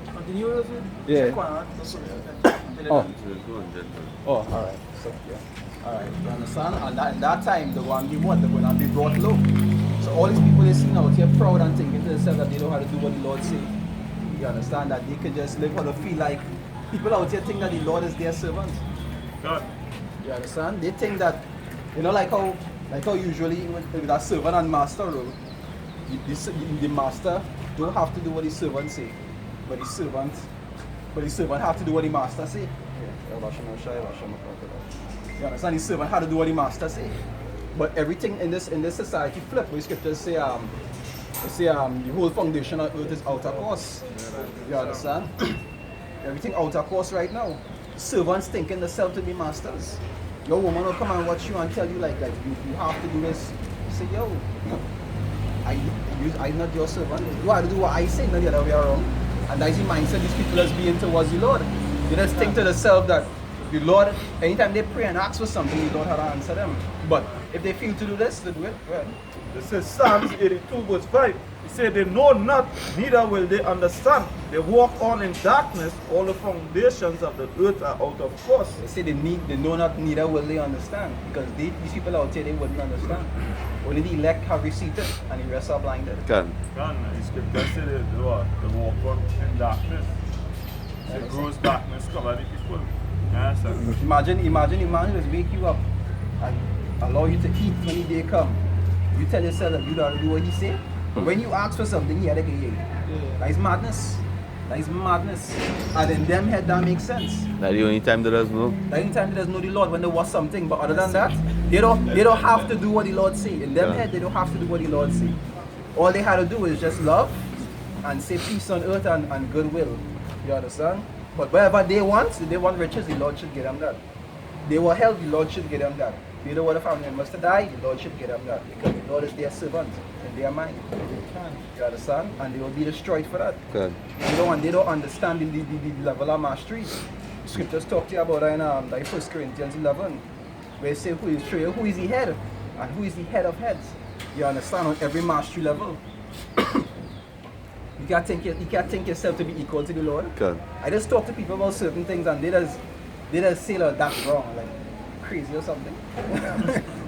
Continue with us? Yeah. Check one, Oh. Oh, alright. So, yeah. Alright, you understand? And in that time, they're going to be what? They're going to be brought low. So all these people they see now, they're proud and thinking to themselves that they know how to do what the Lord say. You understand? That they can just live how they feel like. People out here think that the Lord is their servant. God. You understand? They think that, you know, like how usually with that servant and master role, the master don't have to do what the servant say, but the servant have to do what the master say. You understand? The servant had to do what the master say. But everything in this society flip. Where scriptures say the whole foundation of earth is out of course. You understand? Everything out of course right now. Servants thinking themselves to be masters. Your woman will come and watch you and tell you like you have to do this. You say, yo, I'm not your servant. You have to do what I say, not the other way around. And that's the mindset these people is being towards the Lord. They just think to themselves that the Lord, anytime they pray and ask for something, the Lord had to answer them. But if they feel to do this, they do it. Well, This is Psalms 82 verse 5. He said, they know not, neither will they understand. They walk on in darkness, all the foundations of the earth are out of course. they say they know not, neither will they understand. Because these people out here, they wouldn't understand. Only the elect have received it, and the rest are blinded. God, the scripture said they walk on in darkness. The gross darkness cover the people. Yes, sir. Imagine the man just wake you up and allow you to eat when the day come. You tell yourself that you don't do what he say. But when you ask for something, he had to give you. That is madness. That is madness. And in them head that makes sense. That's the only time that does know. The only time they does know the Lord when they watch something. But other than that, they don't have to do what the Lord say. In them head, they don't have to do what the Lord say. All they had to do is just love and say peace on earth and goodwill. You understand? But whatever they want riches, the Lord should give them that. They want health, the Lord should give them that. They don't want a family member to die, the Lord should give them that. Because the Lord is their servant in their mind. You understand? And they will be destroyed for that. God. They don't understand the level of mastery. Scriptures talk to you about that in like 1 Corinthians 11, where it says who is the head and who is the head of heads. You understand? On every mastery level. You can't think yourself to be equal to the Lord. God. I just talk to people about certain things and they just say like that's wrong, like crazy or something.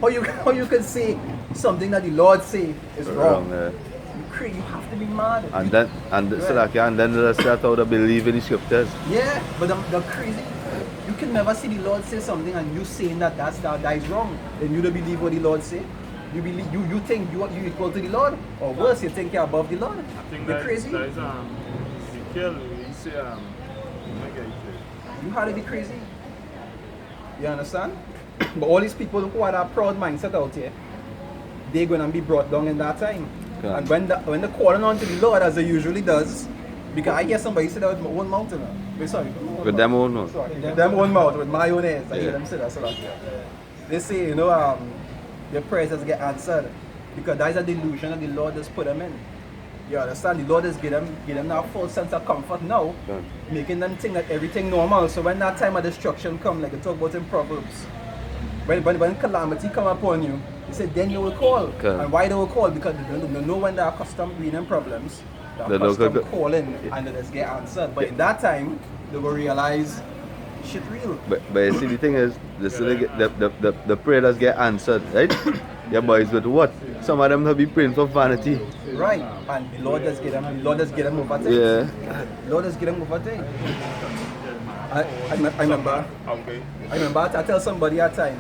How you can say something that the Lord say is wrong. Yeah. You have to be mad. And then they start out to believe in the scriptures. Yeah, but the crazy. You can never see the Lord say something and you saying that that is wrong. Then you don't believe what the Lord say. You believe you think you equal to the Lord, or worse, you think you're above the Lord. I think You're that crazy. Ezekiel, he say, You had to be crazy. You understand? But all these people who had a proud mindset out here, they're gonna be brought down in that time. Okay. And when they're calling on to the Lord, as they usually does, because I hear somebody say that with my own mouth, you know. Wait, sorry. With them own mouth. Sorry, with them own mouth, with my own ears. I hear them say that. So they say, you know, their prayers just get answered because that is a delusion that the Lord has put them in. You understand? The Lord has given them that false sense of comfort now, making them think that everything normal. So when that time of destruction comes, like they talk about in Proverbs, when calamity come upon you, he said, then you will call. Okay. And why they will call? Because they know when they are accustomed to being in problems, they are accustomed calling and they just get answered. But in that time, they will realize shit real. But you see, the thing is, the prayers get answered, right? Yeah, boys, but what? Some of them have been praying for vanity. Right, and the Lord just get them over things. Yeah. The Lord just get them over things. I remember I tell somebody at time,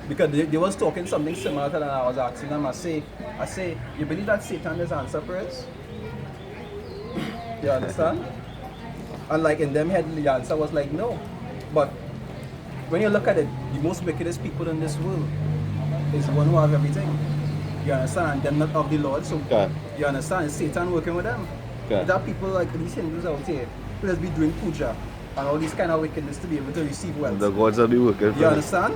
because they was talking something similar to that, and I was asking them, I say, you believe that Satan is answer prayers? You understand? And like in them head, the answer was like no. But when you look at it, the most wickedest people in this world is the one who have everything. You understand? And them not of the Lord. So you understand? It's Satan working with them. There are people like these Hindus out here who just be doing puja and all these kind of wickedness to be able to receive wealth. The gods are the working for You understand?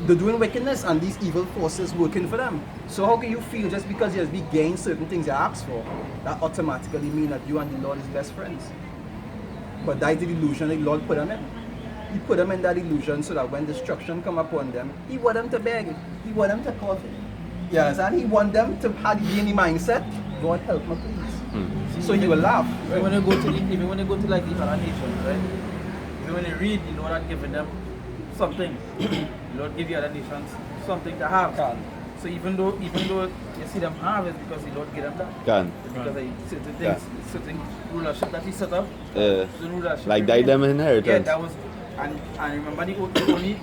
They're doing wickedness and these evil forces working for them. So how can you feel just because you just be gain certain things you ask for, that automatically mean that you and the Lord is best friends? But that's the illusion that the Lord put them in. He put them in that illusion so that when destruction come upon them, he want them to beg. He want them to call. You understand? He want them to have be in the mindset, God help me please. So he will laugh. Even when they go to like the other nations, right? Even when they read, the Lord had given them something. The Lord give the other nations something to have. So even though you see them have, it's because the Lord gave them that. It's because they certain things, certain rulership that he set up. Certain rulership. Like die them Yeah, inheritance. that was, and remember the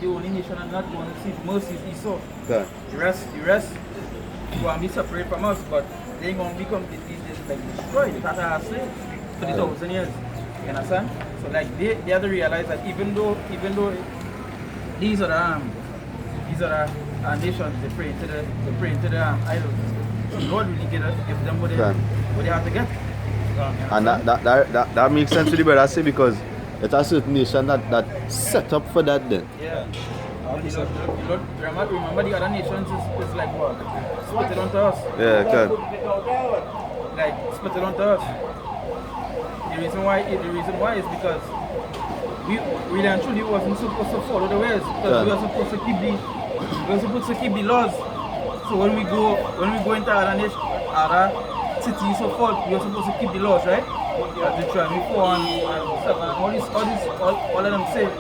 only nation and not going to see mercy is Esau. The rest will be separate from us, but they ain't gonna become like destroyed. They have slaves for the 1,000 years. You understand? So like they have to realize that even though these are the nations, they pray into the idols. So Lord really give them what they have to get. And that makes sense to the brother say, because it's a certain nation that set up for that then. Yeah. Remember the other nations is like what? Split it onto us. Yeah, good. Like split it onto us. The reason why is because we really and truly wasn't supposed to follow the ways, because we were supposed to keep the laws. So when we go into other cities so forth, we were supposed to keep the laws, right? As the tribe before and stuff, and all of them say.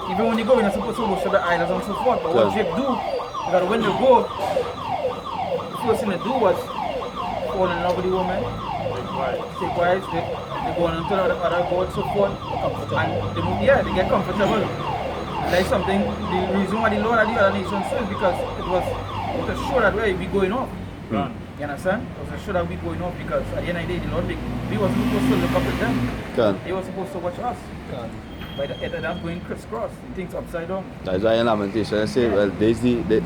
Even when you go, you're not supposed to worship the idols and so forth. But what Jake do is that when they go, the first thing they do was fall in love with the woman, take wives, they go on into other gods so forth, and they get comfortable. Like something, the reason why the Lord of the other nations is because it was to show that way we going off. You understand? It was to show that we going off, because at the end of the day, the Lord, we wasn't supposed to look up at them. They were supposed to watch us. By the head of them going crisscross, things upside down. That's why in Lamentation I say, well, there's the great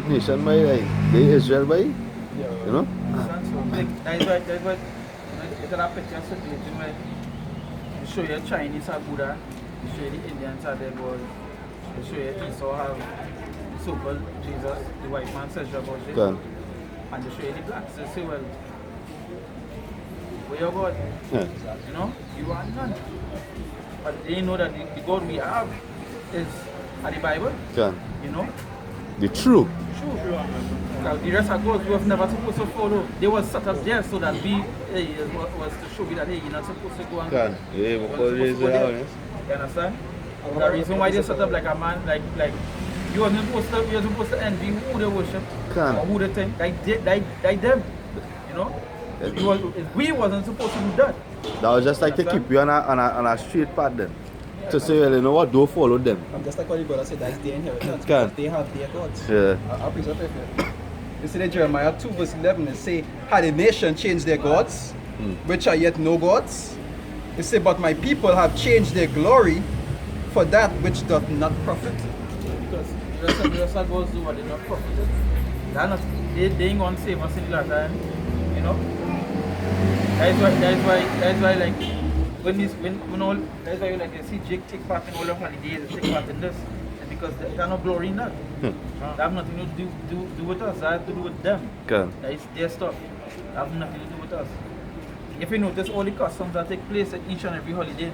nation by like the Israel by, you know. So that's why it's a picture situation where they show you Chinese have Buddha, they show you the Indians have their gods, they show you Esau have the so-called Jesus, the white man says about it, and they show you the blacks. They say, well, where your God? You know, you are none. But they know that the God we have is the Bible. You know? The true. Because the rest of gods we was never supposed to follow. They was set up there so that we was to show you that you're not supposed to go and go. You understand? The reason why they set up like a man, like you wasn't supposed to envy who they worship or who they think. Like them. You know? We wasn't supposed to do that. That was just like to keep you on a straight path then. To say, well, you know what, don't follow them. I'm just like what the brother said, that's their inheritance. Because they have their gods. I'll preach that. You see that Jeremiah 2 verse 11, it say, had a nation changed their gods, which are yet no gods? It say, but my people have changed their glory for that which doth not profit. Because the rest of gods do what they not profit. They ain't going to save us in the last time, you know? That's why like that's why you like you see Jake take part in all the holidays, take part in this, and because there's no glory in that. That have nothing to do with us. That have to do with them. That is their stuff. That have nothing to do with us. If you notice all the customs that take place at each and every holiday,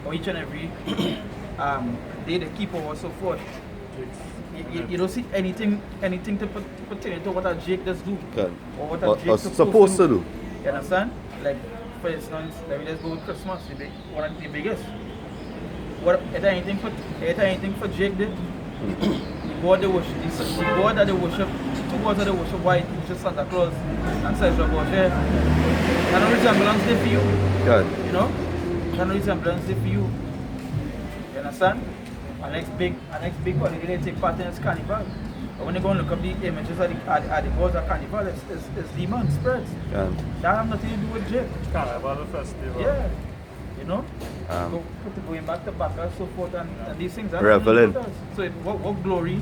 or each and every day they keep or so forth, you don't see anything to pertain to what a Jake does do, or what a Jake supposed to do. You understand? Like, for instance, let me just go with Christmas, one of the biggest. Is there anything for Jake did? The God they worship, the God that they worship, two gods that they worship, white, which is Santa Claus, and says your God there. There's no resemblance there for you. You know? There's no resemblance there for you. You understand? Our next big holiday they take part in is carnival. But when they go and look up the images of the gods of carnival, it's demons, spirits. That have nothing to do with Jake. Carnival festival. Yeah. You know? Going back to Bacchus, so forth, and these things. Reveling. So what glory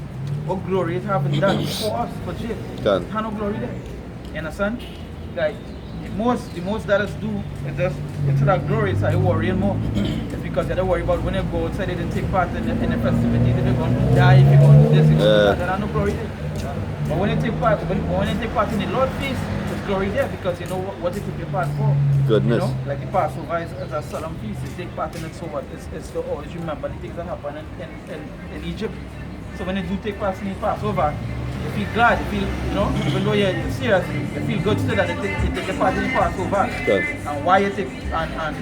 it having done for us, for Jake? There's no glory there. You understand? Like, the most that us do is just, instead of glory, it's like worrying more. It's because they're worried about when they go outside, they didn't take part in the festivity, they're going to die if you're going to do this, there's no glory there. But when they take part in the Lord's feast, there's glory there, because you know what they took part for. Goodness. You know, like the Passover is a solemn feast, they take part in it, so what? It's to always remember the things that happened in Egypt. So when they do take part in the Passover, you feel glad, you feel, you know, even though you're serious, you feel good still that you take a part in the Passover. Good. And why you take, and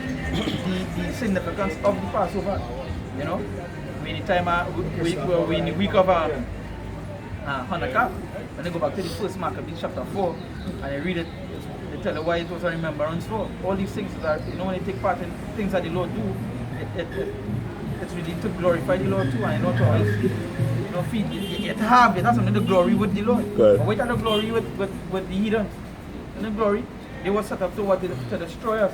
the significance of the Passover, you know. When the time, we're in the week of Hanukkah, when they go back to the first Maccabees chapter 4, and you read it, they tell you why it was a remembrance for. All these things that, you know, when you take part in things that the Lord do, it's really to glorify the Lord too, and not to always, you know, it has something to glory with the Lord. Good. But wait at the glory with the heathens. And the glory, they were set up to destroy us.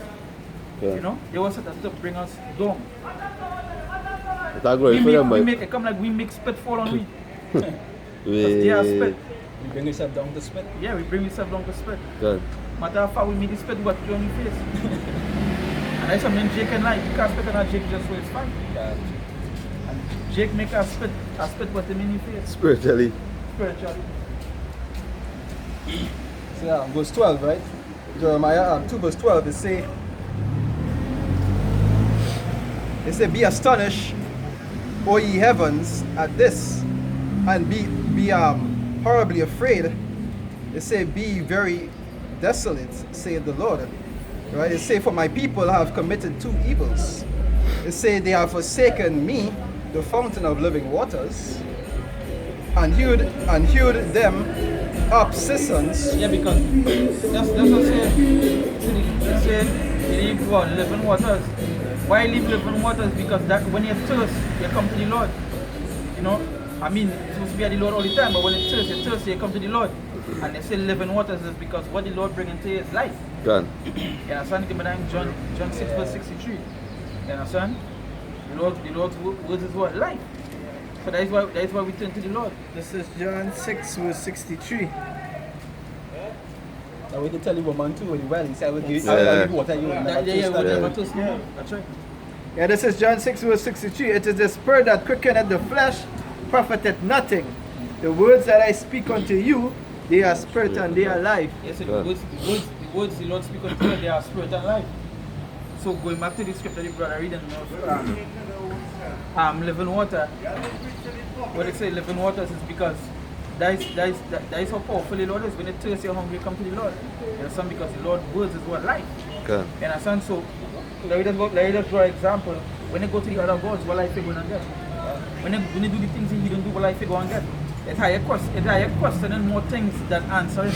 Good. You know, they were set up to bring us down. It's a glory for them, but It come like we make spit fall on me. Because they are spit. You bring yourself down to spit. Yeah, we bring ourselves down to spit. Good. Matter of fact, we made the spit what you on your face. And that's something Jake and like. You can't spit on Jake just so it's fine. And Jake make a spit what him in your face. Spiritually. Spiritually. So yeah, verse 12, right? Jeremiah 2 verse 12, it say, be astonished, O ye heavens, at this, and be horribly afraid. It say, be very desolate, saith the Lord. Right? It say, for my people have committed two evils. It say, they have forsaken me, the fountain of living waters, and hewed them up cisterns. Yeah, because that's what they say you leave what, living waters. Why leave living waters? Because that when you thirst, you come to the Lord. You know, I mean, it's supposed to be at the Lord all the time, but when you thirst, you come to the Lord. And they say living waters is because what the Lord brings into you is life. Done. You understand? Give me that in John 6 verse 63. You understand? The Lord's words is what? Life. So that is why we turn to the Lord. This is John 6 verse 63. Now we can tell you woman too when you well, he said, I will give Yeah. you water, you will never Yeah, thirst we'll again. never thirst no more. That's right. Yeah, this is John 6 verse 63. It is the spirit that quickeneth the flesh, profiteth nothing. The words that I speak unto you, they are spirit and they are life. Yes, so Yeah. the words the Lord speaks unto you, they are spirit and life. So going back to the scripture the brother reading, living water. What they say living waters is because that is how powerful the Lord is. When you thirst, you're hungry, come to the Lord. You understand? Because the Lord's words is what life. Good. You understand? So let me just draw an example. When you go to the other gods, what life you going to get? When you do the things he don't do, what life you going to get? It's higher question and more things that answer it.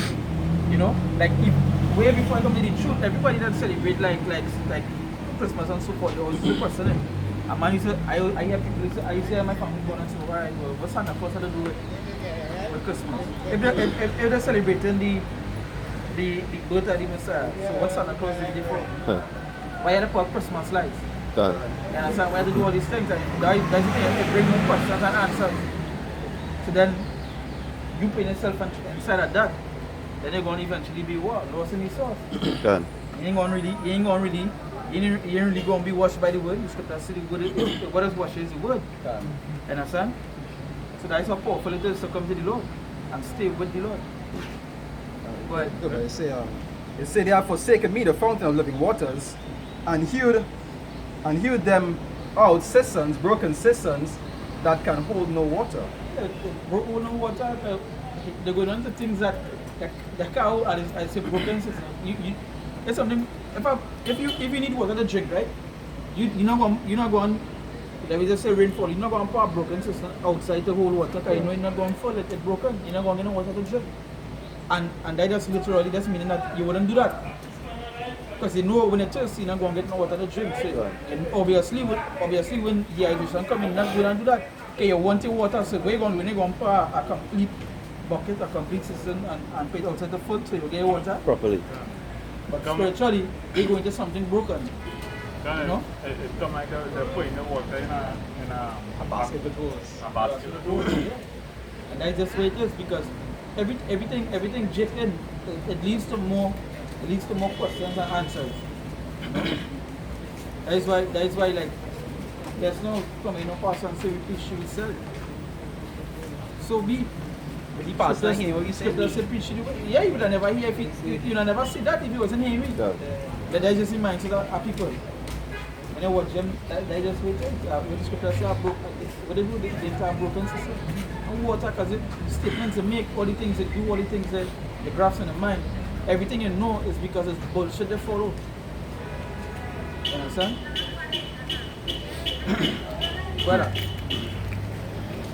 You know? Like if way before I come to the truth, everybody that celebrate like Christmas and so forth, they always question it. And man, I hear people say, I used to hear my family going and say, alright, well, what's Santa Claus have to do with Christmas? If they're celebrating the birth of the Messiah, so what's Santa Claus is for? Why are they called Christmas lights? Done. You understand? Why do all these things? And that's the thing, they bring more questions and answers. So then, you put yourself inside of that, then you're going to eventually be what? Lost in the sauce. Done. You ain't really going to be washed by the word. The scripture says what is washed is the word. You understand? So that's how powerful it is to come to the Lord and stay with the Lord. But It say they have forsaken me, the fountain of living waters, and hewed them out cisterns, broken cisterns that can hold no water. broken water, they go down to things that the cow I say broken system. It's something. If you need water to drink, right? You're not going. Let me just say rainfall. You're not going to pour a broken system outside to hold water. Because you know you're not going to fall. It's broken. You're not going to get no water to drink. And that just literally just meaning that you wouldn't do that. Because you know when you're thirsty, you're not going to get no water to drink. So and obviously when dehydration comes, you're not going to do that. Okay, you want your water, so when you're going to pour a complete bucket, a complete system and put it outside the foot so you get water. Properly. But spiritually, they go into something broken. You know? It's come like they're putting the water in a basket with holes. A basket with holes. And that's just where it is because everything jigged in, it leads to more questions and answers. That is why like there's no coming no pastor and say repeat she will sell. So be The pastor hear what you say. Yeah, you would never hear if you would never see that if you wasn't hearing it. Yeah. But that's just in mindset of people. When you watch them, they just wait. What the scripture say, what they do, they have broken system. no water because the statements they make, all the things they do, all the things that they grasp in the mind, everything you know is because it's bullshit they follow. You understand? Brother.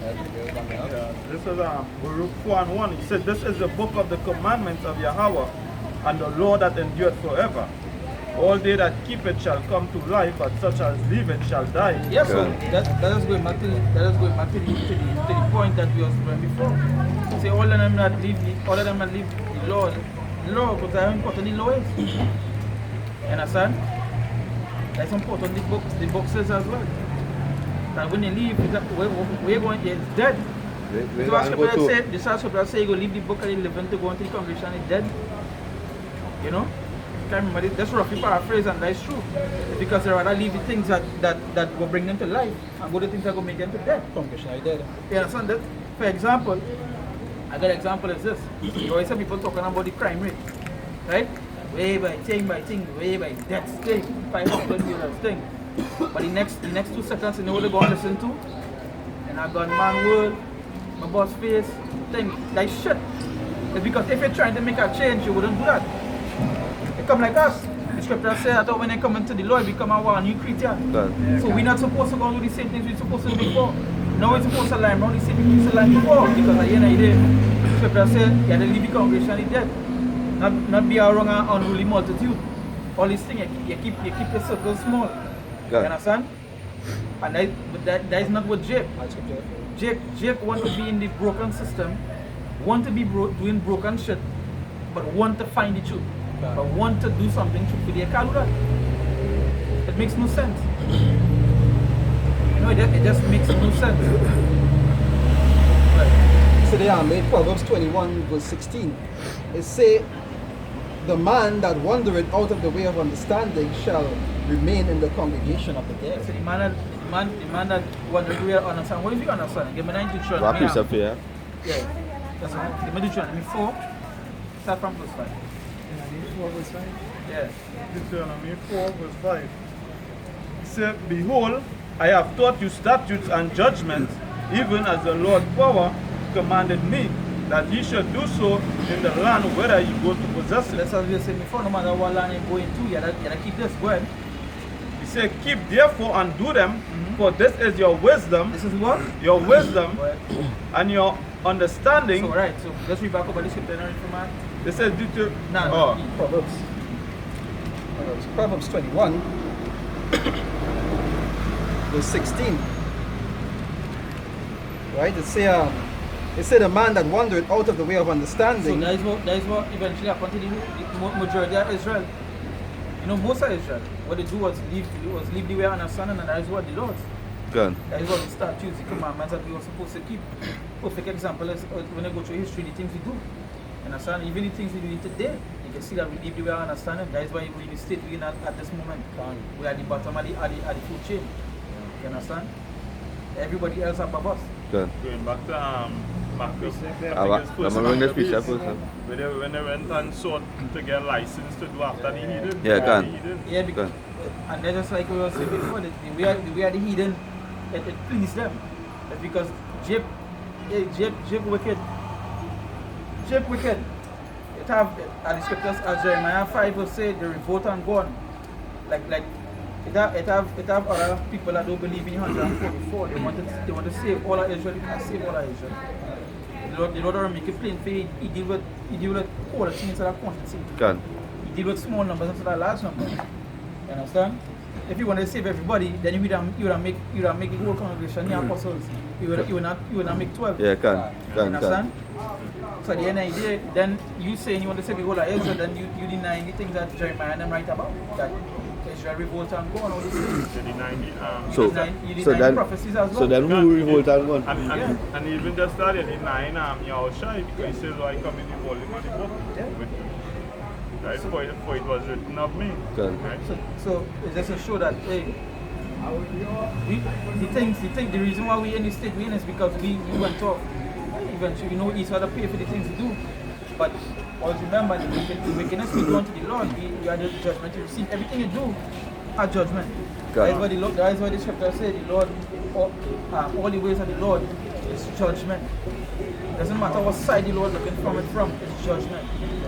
Yeah, this is Baruch 4:1. He said, "This is the book of the commandments of Yahweh, and the law that endureth forever. All they that keep it shall come to life, but such as leave it shall die." Yes, so that is going back to the point that we was doing before. Say all of them that leave the law because I haven't put any law is. You understand? That's important the book says as well. That when you leave, we're going to it's dead. This was scripture say you go leave the book and you live to go into the congregation, it's dead. You know? Can't remember, that's roughly paraphrase, and that's true. Because they rather leave the things that will bring them to life and go to things that will make them to death. Congregation, I did. You understand that? For example, a good example is this. You always have people talking about the crime rate, right? Way by thing, way by death thing, 500 years thing. But the next 2 seconds, you know what they're going to listen to? And I got man word, my boss face, thing, like shit. It's because if you're trying to make a change, you wouldn't do that. Come like us. The scripture says that when they come into the Lord, become a new creature. So we're not supposed to go and do the same things we're supposed to do before. Now we're supposed to line around the same things we used to line before. Because at the end of the day, the scripture says you have to leave the congregation and dead. Not be around an unruly multitude. All these things, you keep your circle small. You understand? And that is not what Jake want to be in the broken system, want to be doing broken shit, but want to find the truth. But want to do something truthful, they can't do that. It makes no sense. You know, it just makes no sense. So they are made Proverbs 21 verse 16. It say, "The man that wandereth out of the way of understanding shall remain in the congregation of the dead." So the man that wandered away understand. What if you understand? Give me 19 What piece of here? Yeah. That's right. Give me the 4. Start from verse 5. 4 verse 5. Yeah. Deuteronomy 4 verse 5. He said, "Behold, I have taught you statutes and judgments, even as the Lord power commanded me, that ye should do so in the land whether you go to possess it." That's as we said before, no matter what land you go into, you gotta keep this going. He said, "Keep therefore and do them, for this is your wisdom." This is what? Your wisdom What? and your understanding. So, right, so let's read back over this scripture and from man. It says Proverbs 21 verse 16. Right? It say the man that wandered out of the way of So understanding. that is what eventually happened to the majority of Israel. You know, most of Israel, what they do was leave the way of understanding, and that is what the Lord. Good. That is what the statutes, the commandments that we were supposed to keep. Perfect example is when I go through history, the things we do. Understand? Even the things we do today, you can see that we leave the way of understanding. That is why we in the state we're in at this moment. We are at the bottom of the food chain. You understand? Everybody else above us. Good. going back to Marcus. I'm going to speak When they went and sought to get license to do after the heathen. Yeah, can. Yeah, because, and that's just like we were saying before, the way the heathen, it pleased them. It's because Jake wicked. Jake wicked. It have, and the scriptures, as Jeremiah 5 will say, the revolt and gone. Like it have other people that don't believe in 144. They want to save all of Israel. They can't save all of Israel. The Lord will make it plain for you. He deal with all the things that are quantity. Can. He deal with small numbers instead of large numbers. You understand? If you want to save everybody, then you would make the whole congregation the apostles. You would not make 12. Yeah, can. You understand? So at the end of the day, then you saying you want to save the whole of Israel, then you deny the things that Jeremiah and them write about. That Israel revolt and go on all these things. They denied it. You deny the prophecies as well. So then who revolt and gone? And even just that, they denying Yahushua because he says, "Why come in the volume of the book?" Right, for it was written of me. Right? So it's just to show that, hey, the reason why we in the state we in is because we went off. Eventually, each other pay for the things we do. But always remember, the wickedness we do unto the Lord, we are the judgment to receive. Everything you do, are judgment. That is what the scripture says, the Lord, all the ways of the Lord It's judgment. Doesn't matter what side the Lord looking from it from, it's judgment.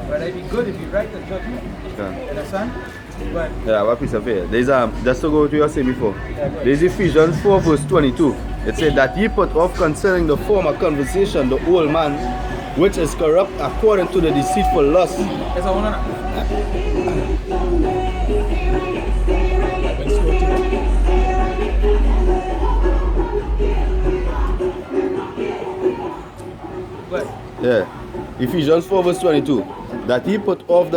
Whether it be good, if you right, it's judgment. Yeah. You understand? But Yeah, what piece of it? There's just to go to what you said before. There's Ephesians 4 verse 22. It said that ye put off concerning the former conversation the old man, which is corrupt according to the deceitful lust. it's a one. But Yeah. Ephesians 4 verse 22. That he put off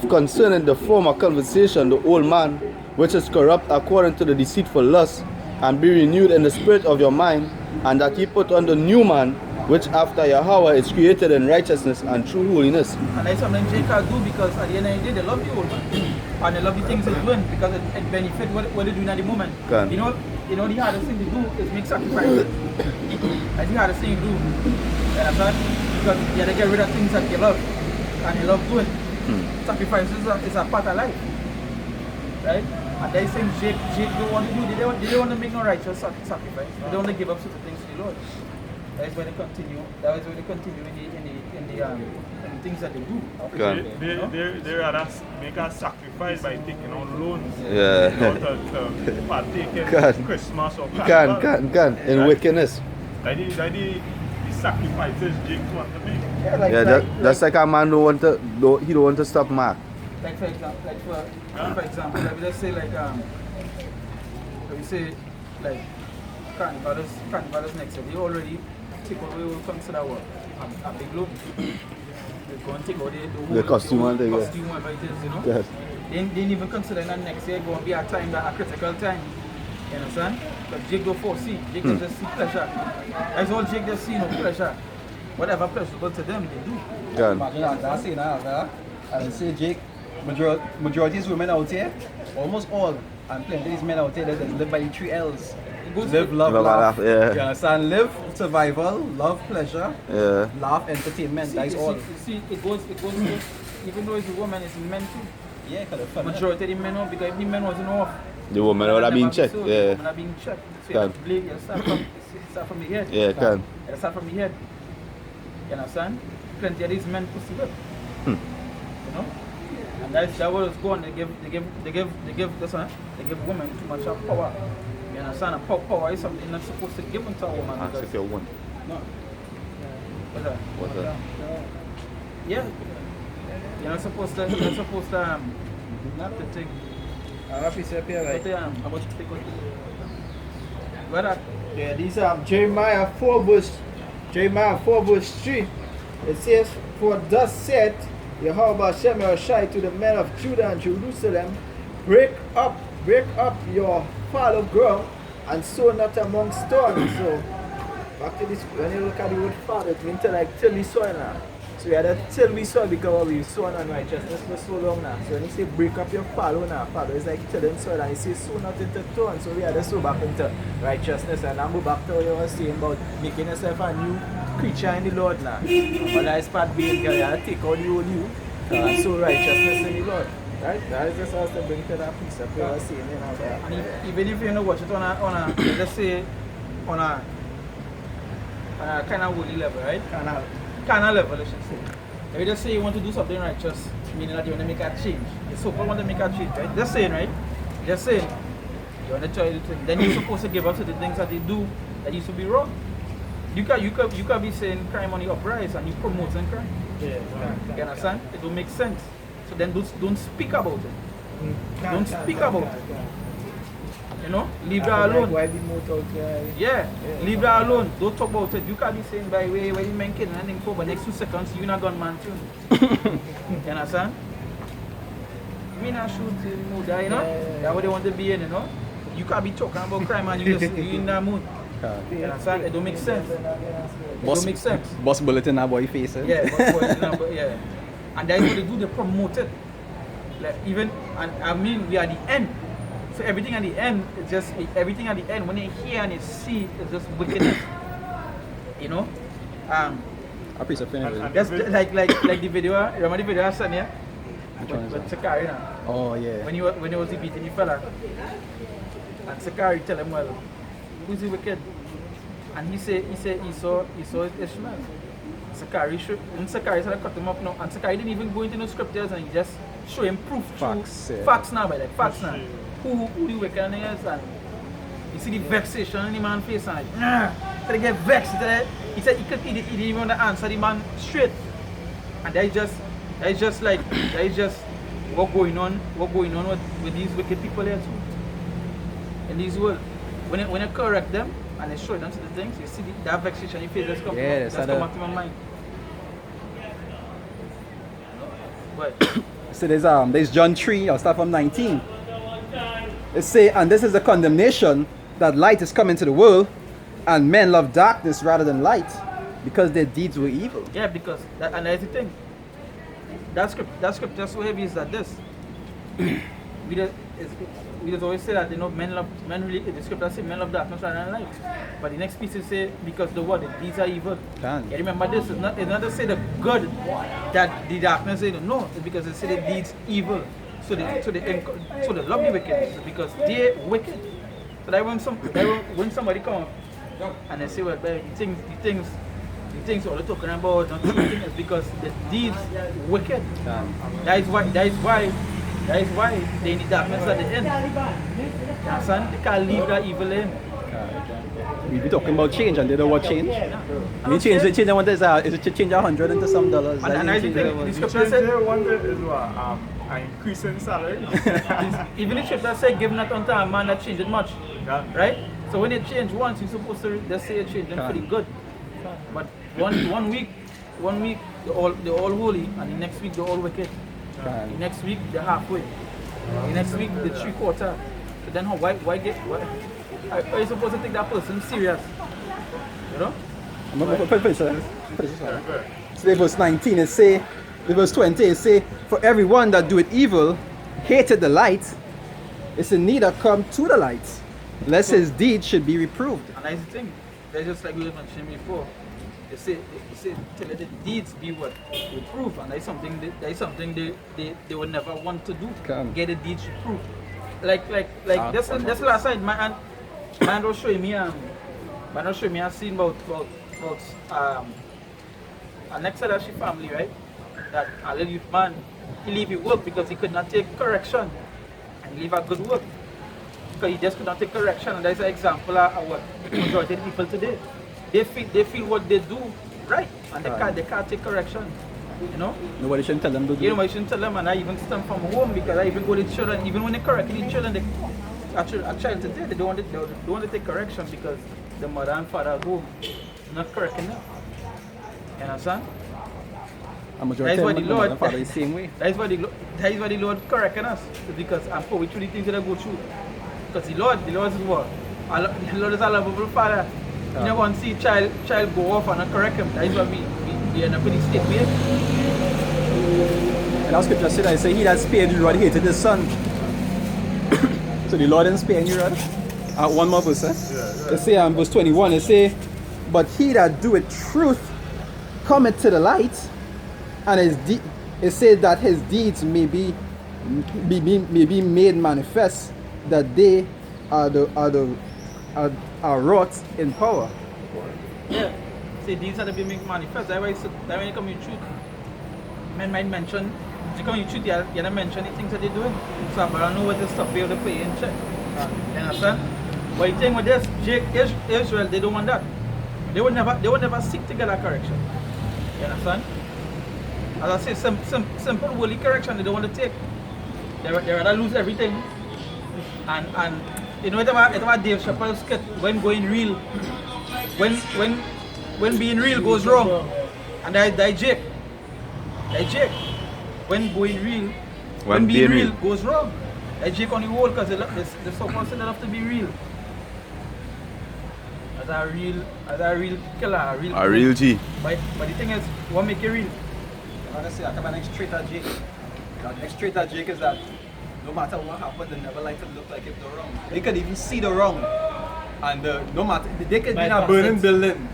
concerning the former conversation the old man, which is corrupt according to the deceitful lust, and be renewed in the spirit of your mind, and that he put on the new man, which after Yahweh is created in righteousness and true holiness. And that's something Jake can do because at the end of the day they love the old man. And they love the things they're doing because it benefits what they're doing at the moment. Can. You know the hardest thing to do is make sacrifices. That's the hardest thing to do. You understand? Because you have to get rid of things that you love and you love doing. Sacrifices is a part of life. Right? And they're saying Jake don't want to do, they don't want to make no righteous sacrifice. They don't want to give up certain things to the Lord. That is why they continue. That is why they continue in the things that they do. Can. They rather make a sacrifice by taking on loans. Yeah. You know, to partake in Can. Christmas or Carnival. Can. In wickedness. That the sacrifices Jake want to make. Yeah, That's like a man don't want to stop Mark. Like for example, let me just say let me say like Carnival is next year. They already take out what we will consider what a big loan. They go and take out the costume and the costume whatever it is, you know. Yes. They didn't even consider that next year going to be a critical time. You understand? But Jake don't foresee. Jake just see pleasure. That's all Jake just see, no pleasure. Whatever pleasurable to them, they do. Can. Imagine I say now, and say Jake, majority of women out here, almost all, and plenty of these men out here that live by the 3 L's. Live, love, laugh. Yeah. You understand? Live, survival, love, pleasure, Yeah. laugh, entertainment. That's all. See, it goes even though it's a woman, it's men too. Yeah, because of fun. Majority of the men, because if the men wasn't off, The woman would have been checked. so, Yeah. women are being checked. So you have to blame, you start from the head. Yeah, can. You start from the head. You understand? Plenty of these men pussy up. You know? And that was going. They give this one. They give women too much of power. You understand? And power is something not supposed to give to a woman. Ask because- if you want. No. What's that? What's that? Yeah. You're not supposed to not to think. What piece up here, But right? how much take out? Whether Yeah, these are Jeremiah 4 verse 3. It says, for thus said Yahweh Hashem Yahushai to the men of Judah and Jerusalem, break up your fallow ground and sow not among stones. So back to this, when you look at the word fallow, it means to like till the soil now. So we had to till we soil because we sown unrighteousness for so long now. So when you say break up your fallow now, fallow is like tilling soil, and you say sow not into thorn. So we had to sow back into righteousness, and now go back to what you were saying about making yourself a new creature in the Lord now. But that is part being girl, you have to take out the old you and sow righteousness in the Lord. Right? That is just us to bring to that piece of what you were saying, you know. and even if you know watch it on a let's say on a kind of holy level, right? Kind of level, I should say. If you just say you want to do something righteous, meaning that you want to make a change. The so-called want to make a change, right? Just saying, right? Just saying. You want to try it, then you're supposed to give up to the things that they do that used to be wrong. You can be saying crime on the uprise and you promoting crime. You understand? It don't make sense. So then don't speak about it. Don't speak about it. You know? Leave that alone. Why be moved out there? Yeah, leave that alone. Don't talk about it. You can't be saying by way where you men killing anything for, but next 2 seconds you're not gunman too. You understand? Me not shoot in the mood, you know? That's what they want to be in, you know? You can't be talking about crime and you in that mood. You understand? It don't make sense. It don't make sense. Boss bullet in that boy face. Eh? Yeah, yeah. And that's what they do, they promote it. Like even, and I mean, we are the end. So everything at the end is just, everything at the end, when they hear and they see, it's just wickedness. You know? I appreciate it. That's like the video, remember the video I sent here? With Sakari now. Oh, yeah. When he was beating the fella. And Sakari tell him, well, who's the wicked? And he saw Ishmael. Sakari started cut him up now, and Sakari didn't even go into no scriptures, and he just show him proof Facts, through yeah. facts now, by like facts now. Who the wicked is, and you see the vexation in the man's face, and like, nah, so they get vexed. He said he didn't even want to answer the man straight, and that is just what going on with these wicked people here too in this world. When you correct them and they show them to the things, you see that vexation in face just come, Yeah, just come up to my mind. But So there's John 3, I'll start from 19. It say, and this is the condemnation, that light is come into the world, and men love darkness rather than light, because their deeds were evil. yeah, because and that's the thing. That scripture so heavy is that this. We just always say that men really, the scripture say men love darkness rather than light. But the next piece is say because the deeds are evil. Can. Yeah, remember this, it's not to say the good that the darkness is, no, it's because it say the deeds evil. So they love the wicked because they're wicked. So that when somebody come and they say, well, the things all they're talking about, not the thing is because the deeds wicked. That is why they need darkness at the end. You understand? They can't leave that evil in. We be talking about change, and they don't want change. We change I want is to change 100 into some dollars. And I think the scripture said, Is what an increase in salary. even the scripture said, give not unto a man that changed much. Yeah. Right? So when you change once, you're supposed to just say you change them pretty good. But one week the all holy, and the next week the all wicked. The next week the halfway. The next week the 3/4. So then why are you supposed to take that person serious? You know? So verse 19 it say, the verse 20 it say, for everyone that doeth evil hated the light, it's in neither come to the light, lest his deeds should be reproved. And that's the thing. That's just like we were mentioning before. They say tell the deeds be what? Reproved. And that's something they would never want to do. Get the deeds reproved. Like this last night man was showing me a scene about an ex-Adashi family, right? That a little youth man, he leave his work because he could not take correction, and he leave a good work because he just could not take correction. And that's an example of what majority of people today, they feel what they do right, and they can't take correction. You know, Nobody shouldn't tell them to do. you know, I shouldn't tell them, and I even stem from home because I even go to children, even when they correct the children, a child today, they don't want to take correction because the mother and father at home not correcting them. You understand? A majority That's why of the them Lord follow the same way. That is why the Lord correcting us, because I'm for which the things that I go through. Because the Lord is what? The Lord is a lovable father. You never want to see child go off and not correct him. That is why we end up in the state we are. And our scripture said, I say, he that spared the rod hated his son. So the Lord didn't spare the rod. One more verse, eh? It say verse 21, it say, but he that doeth truth cometh to the light, and it says that his deeds may be made manifest, that they are wrought in power. Yeah. See, these are the be made manifest. That's why when you come in truth, men might mention, you come in truth, you don't mention the things that they're doing. So I don't know what the stuff they're play in check. You understand? But the thing with this, Israel, they don't want that. They would never seek to get a correction. You understand? As I say, simple holy correction they don't want to take. They rather lose everything. And you know, it's about Dave Chappelle's skit, when going real, when being real goes wrong, and that Jake. When going real, when being real goes wrong, that Jake on the wall because they're so concerned enough to be real. As a real killer, a real G. But the thing is, what make it real? Honestly, I come an extra Jake. The extra Jake is that no matter what happens, they never like to look like if they're wrong. They could even see the wrong. And no matter, they could be in a burning building.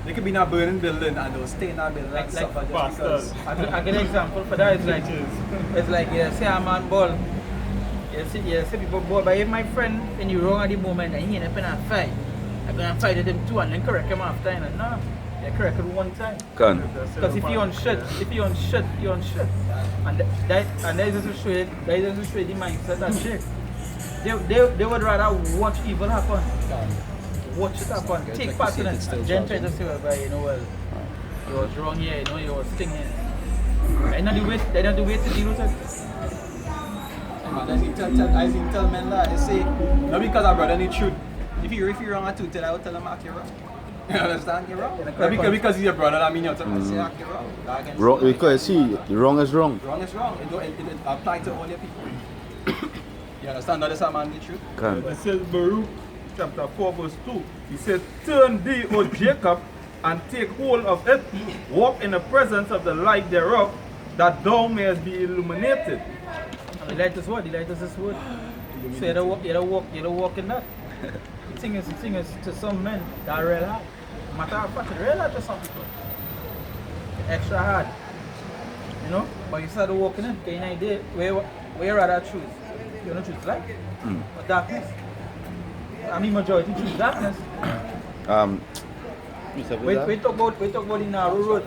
They could be in a burning building and they'll stay in that building and suffer just because. I get an example for that. It's like you see a man ball. You see people ball, but if my friend when you wrong at the moment and he end up in a fight, I'm gonna fight with him too and then correct him after. And no, you correct him one time. Can. Because if you on shit, you on shit. And that doesn't show you the mindset that shit. They would rather watch evil happen. Watch it happen. Take part in it. And then try to say, well, you know, well, you was wrong here, you know, you was stinging. They not the way to deal with it. Man, I think tell men that, they say, not because our brother need truth. If you're wrong at two, I will tell him, Mark, you're wrong. You understand? You're wrong. Not because he's your brother, that means you're telling him, say, Mark, you're wrong. Wrong, because see, wrong is wrong. Wrong is wrong. It applies to all your people. You understand? Not just a man the truth. Can. It says Baruch chapter 4 verse 2. He says, turn thee, O Jacob, and take hold of it. Walk in the presence of the light thereof, that thou mayest be illuminated. And the light is what? The light is this word. So you don't walk in that. The thing is to some men that are real hard. Matter of fact, it's real hard to some people. Extra hard. You know? But you start walking in, okay, in an idea where you rather choose. You don't choose light or darkness. I mean majority choose darkness. We talk about the narrow road.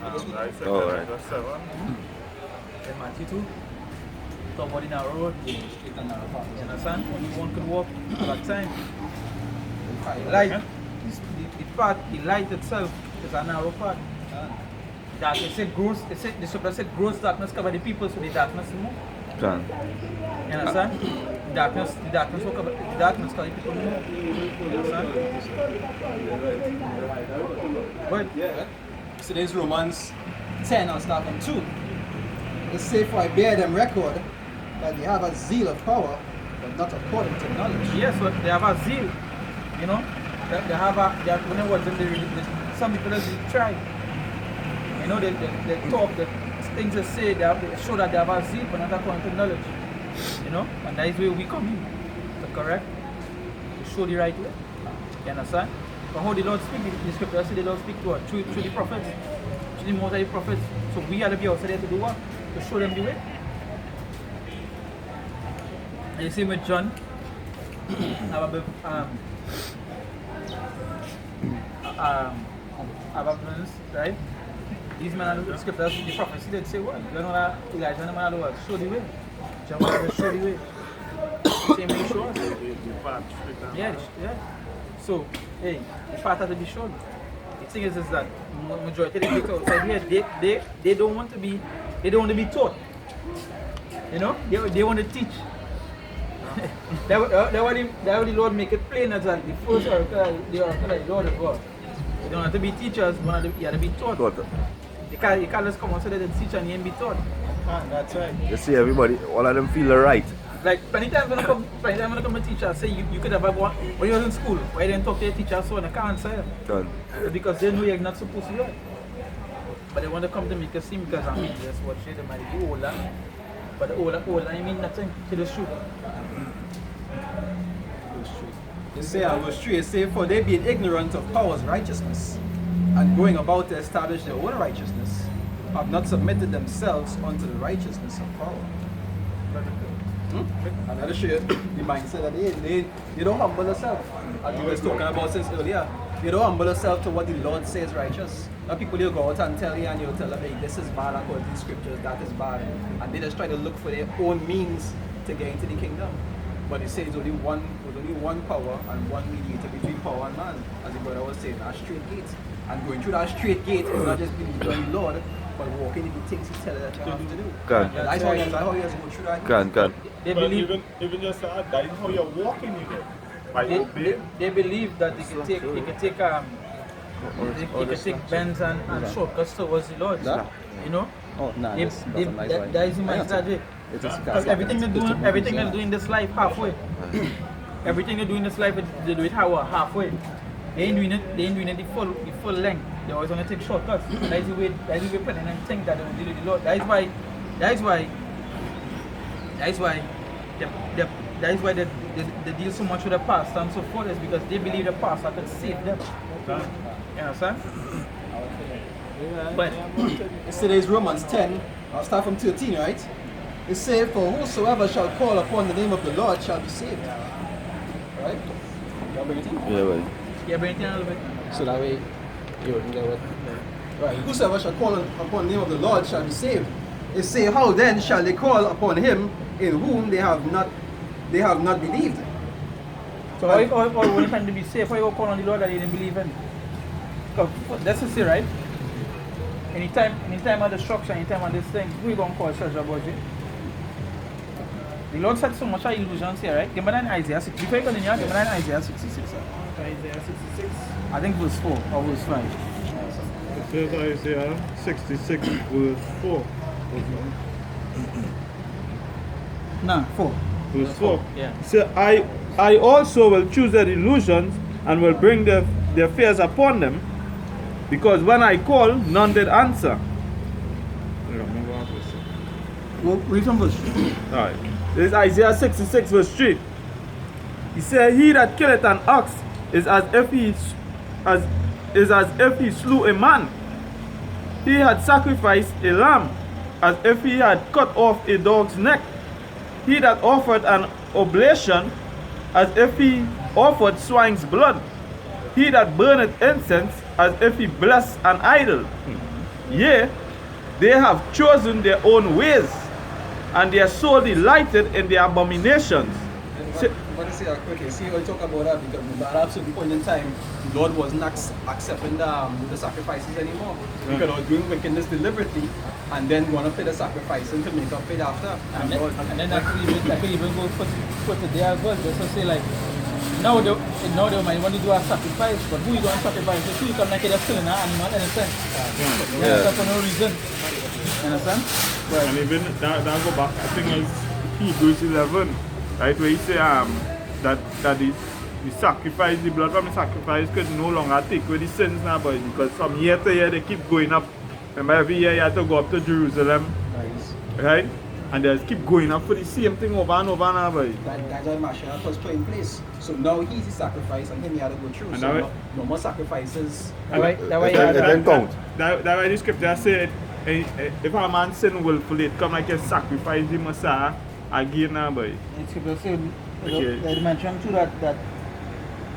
Oh, right. In Matthew 2. Talk about the narrow road. You understand? Only one can walk at that time. The light itself is a narrow path. Darkness, the scripture said gross darkness cover the people, so the darkness move. Can. You understand? The darkness will cover the darkness cover the people move. You understand? But So there's Romans 10, I'll start from 2. It says, for I bear them record that they have a zeal of power, but not according to knowledge. yes, but they have a zeal. You know? They have when they watch them, some people just try. You know, they talk, the things they say, they show that they have a zeal, but not according to knowledge. You know? And that is where we come in. To correct, to show the right way. You understand? But how the Lord speak, the scripture says the Lord speak to us through the prophets, through the most high prophets. So we have to be outside there to do what? To show them the way. And you see with John, right? These men are the scriptures, the prophecy, they say what? You know that Elijah and the man will show the way. John will show the way. Same way show us. Yeah. So, hey, the path has to be shown. The thing is that majority of the people outside here, they don't want to be taught. You know, they want to teach. That what the Lord make it plain as that the first oracle, the Lord of God. You don't have to be teachers, you have to be taught. You can't just come and say that the teacher and you ain't be taught. That's right. You see everybody, all of them feel right. Like, anytime when I come to teacher, say you could have one, when you was in school, why didn't talk to your teacher so and I can't say it? Done. Because they know you're not supposed to learn. But they want to come to make a scene because I mean, that's what shit, they might be older. But the older, I mean nothing to the truth. They say, I was true, they say, for they being ignorant of power's righteousness, and going about to establish their own righteousness, have not submitted themselves unto the righteousness of power. And that'll show you the mindset that they don't humble themselves. As we were talking about since earlier, they don't humble themselves to what the Lord says righteous. Now people will go out and tell you, and you'll tell them, hey, this is bad according to the scriptures, that is bad. And they just try to look for their own means to get into the kingdom. But it says only one power and one mediator between power and man, as the brother was saying, that straight gate. And going through that straight gate is not just believing on the Lord, but walking in the things He tells us that you have to do. Can. That's how you have to go through that. Can. They But believe even just that is how you're walking in it. By obeying. they believe that they can take bends and shortcuts towards the Lord. You know? Oh, no, that is my strategy. Because everything they do in this life halfway. Everything they do in this life, they do it halfway. They ain't doing it the full length. They always want to take shortcuts. That is the way people think that they will deal with the Lord. That is why they deal so much with the past and so forth, is because they believe the past could save them. You understand? But it's today's Romans 10. I'll start from 13, right? It says, for whosoever shall call upon the name of the Lord shall be saved. Right? Y'all bring it in? Yeah, well. Yeah, bring it in a little bit. So that way you wouldn't get what. Right. Whosoever shall call upon the name of the Lord shall be saved. It say, how then shall they call upon him in whom they have not believed? So all one time to be safe, why you call on the Lord that you didn't believe in? Because that's the say, right? Anytime of destruction, anytime of this thing, who you gonna call church about it? The Lord said so much of illusions here, right? Give me that in Isaiah 6. Before you continue, give me that in Isaiah 66. Isaiah 66. I think verse 4 or verse 5. It says Isaiah 66 verse 4. No, 4. Verse 4. Yeah. It says, I also will choose their illusions and will bring their fears upon them, because when I call, none did answer. Read some verse. Alright. This is Isaiah 66 verse 3. He said, he that killeth an ox is as if he slew a man. He had sacrificed a lamb as if he had cut off a dog's neck. He that offered an oblation as if he offered swine's blood. He that burneth incense as if he blessed an idol. Yea, they have chosen their own ways, and their soul delighted in their abominations. But to say that quickly, see how you talk about that, because at a certain point in time, the Lord wasn't accepting the sacrifices anymore. Because they were doing wickedness deliberately and then want to pay the sacrifice and to make up for it after. And then that could even go for today as well. Just to say like, now they might want to do a sacrifice, but who you going to sacrifice? So you come like they're killing an animal in a sense. Yeah. For no reason. You understand? Right. And even that go back, I think it's Hebrews 11, right, where he say that the sacrifice, the blood from the sacrifice could no longer take away the sins now, but because from year to year they keep going up. Remember, every year you have to go up to Jerusalem, right? And they just keep going up for the same thing over and over and over. That's why Mashiach was put in place. So now he's the sacrifice and him he had to go through. And so no more sacrifices. That way That way the scripture said, if a man sin willfully, it come like a sacrifice the Messiah again now, boy. It's scripture saying, they mentioned too that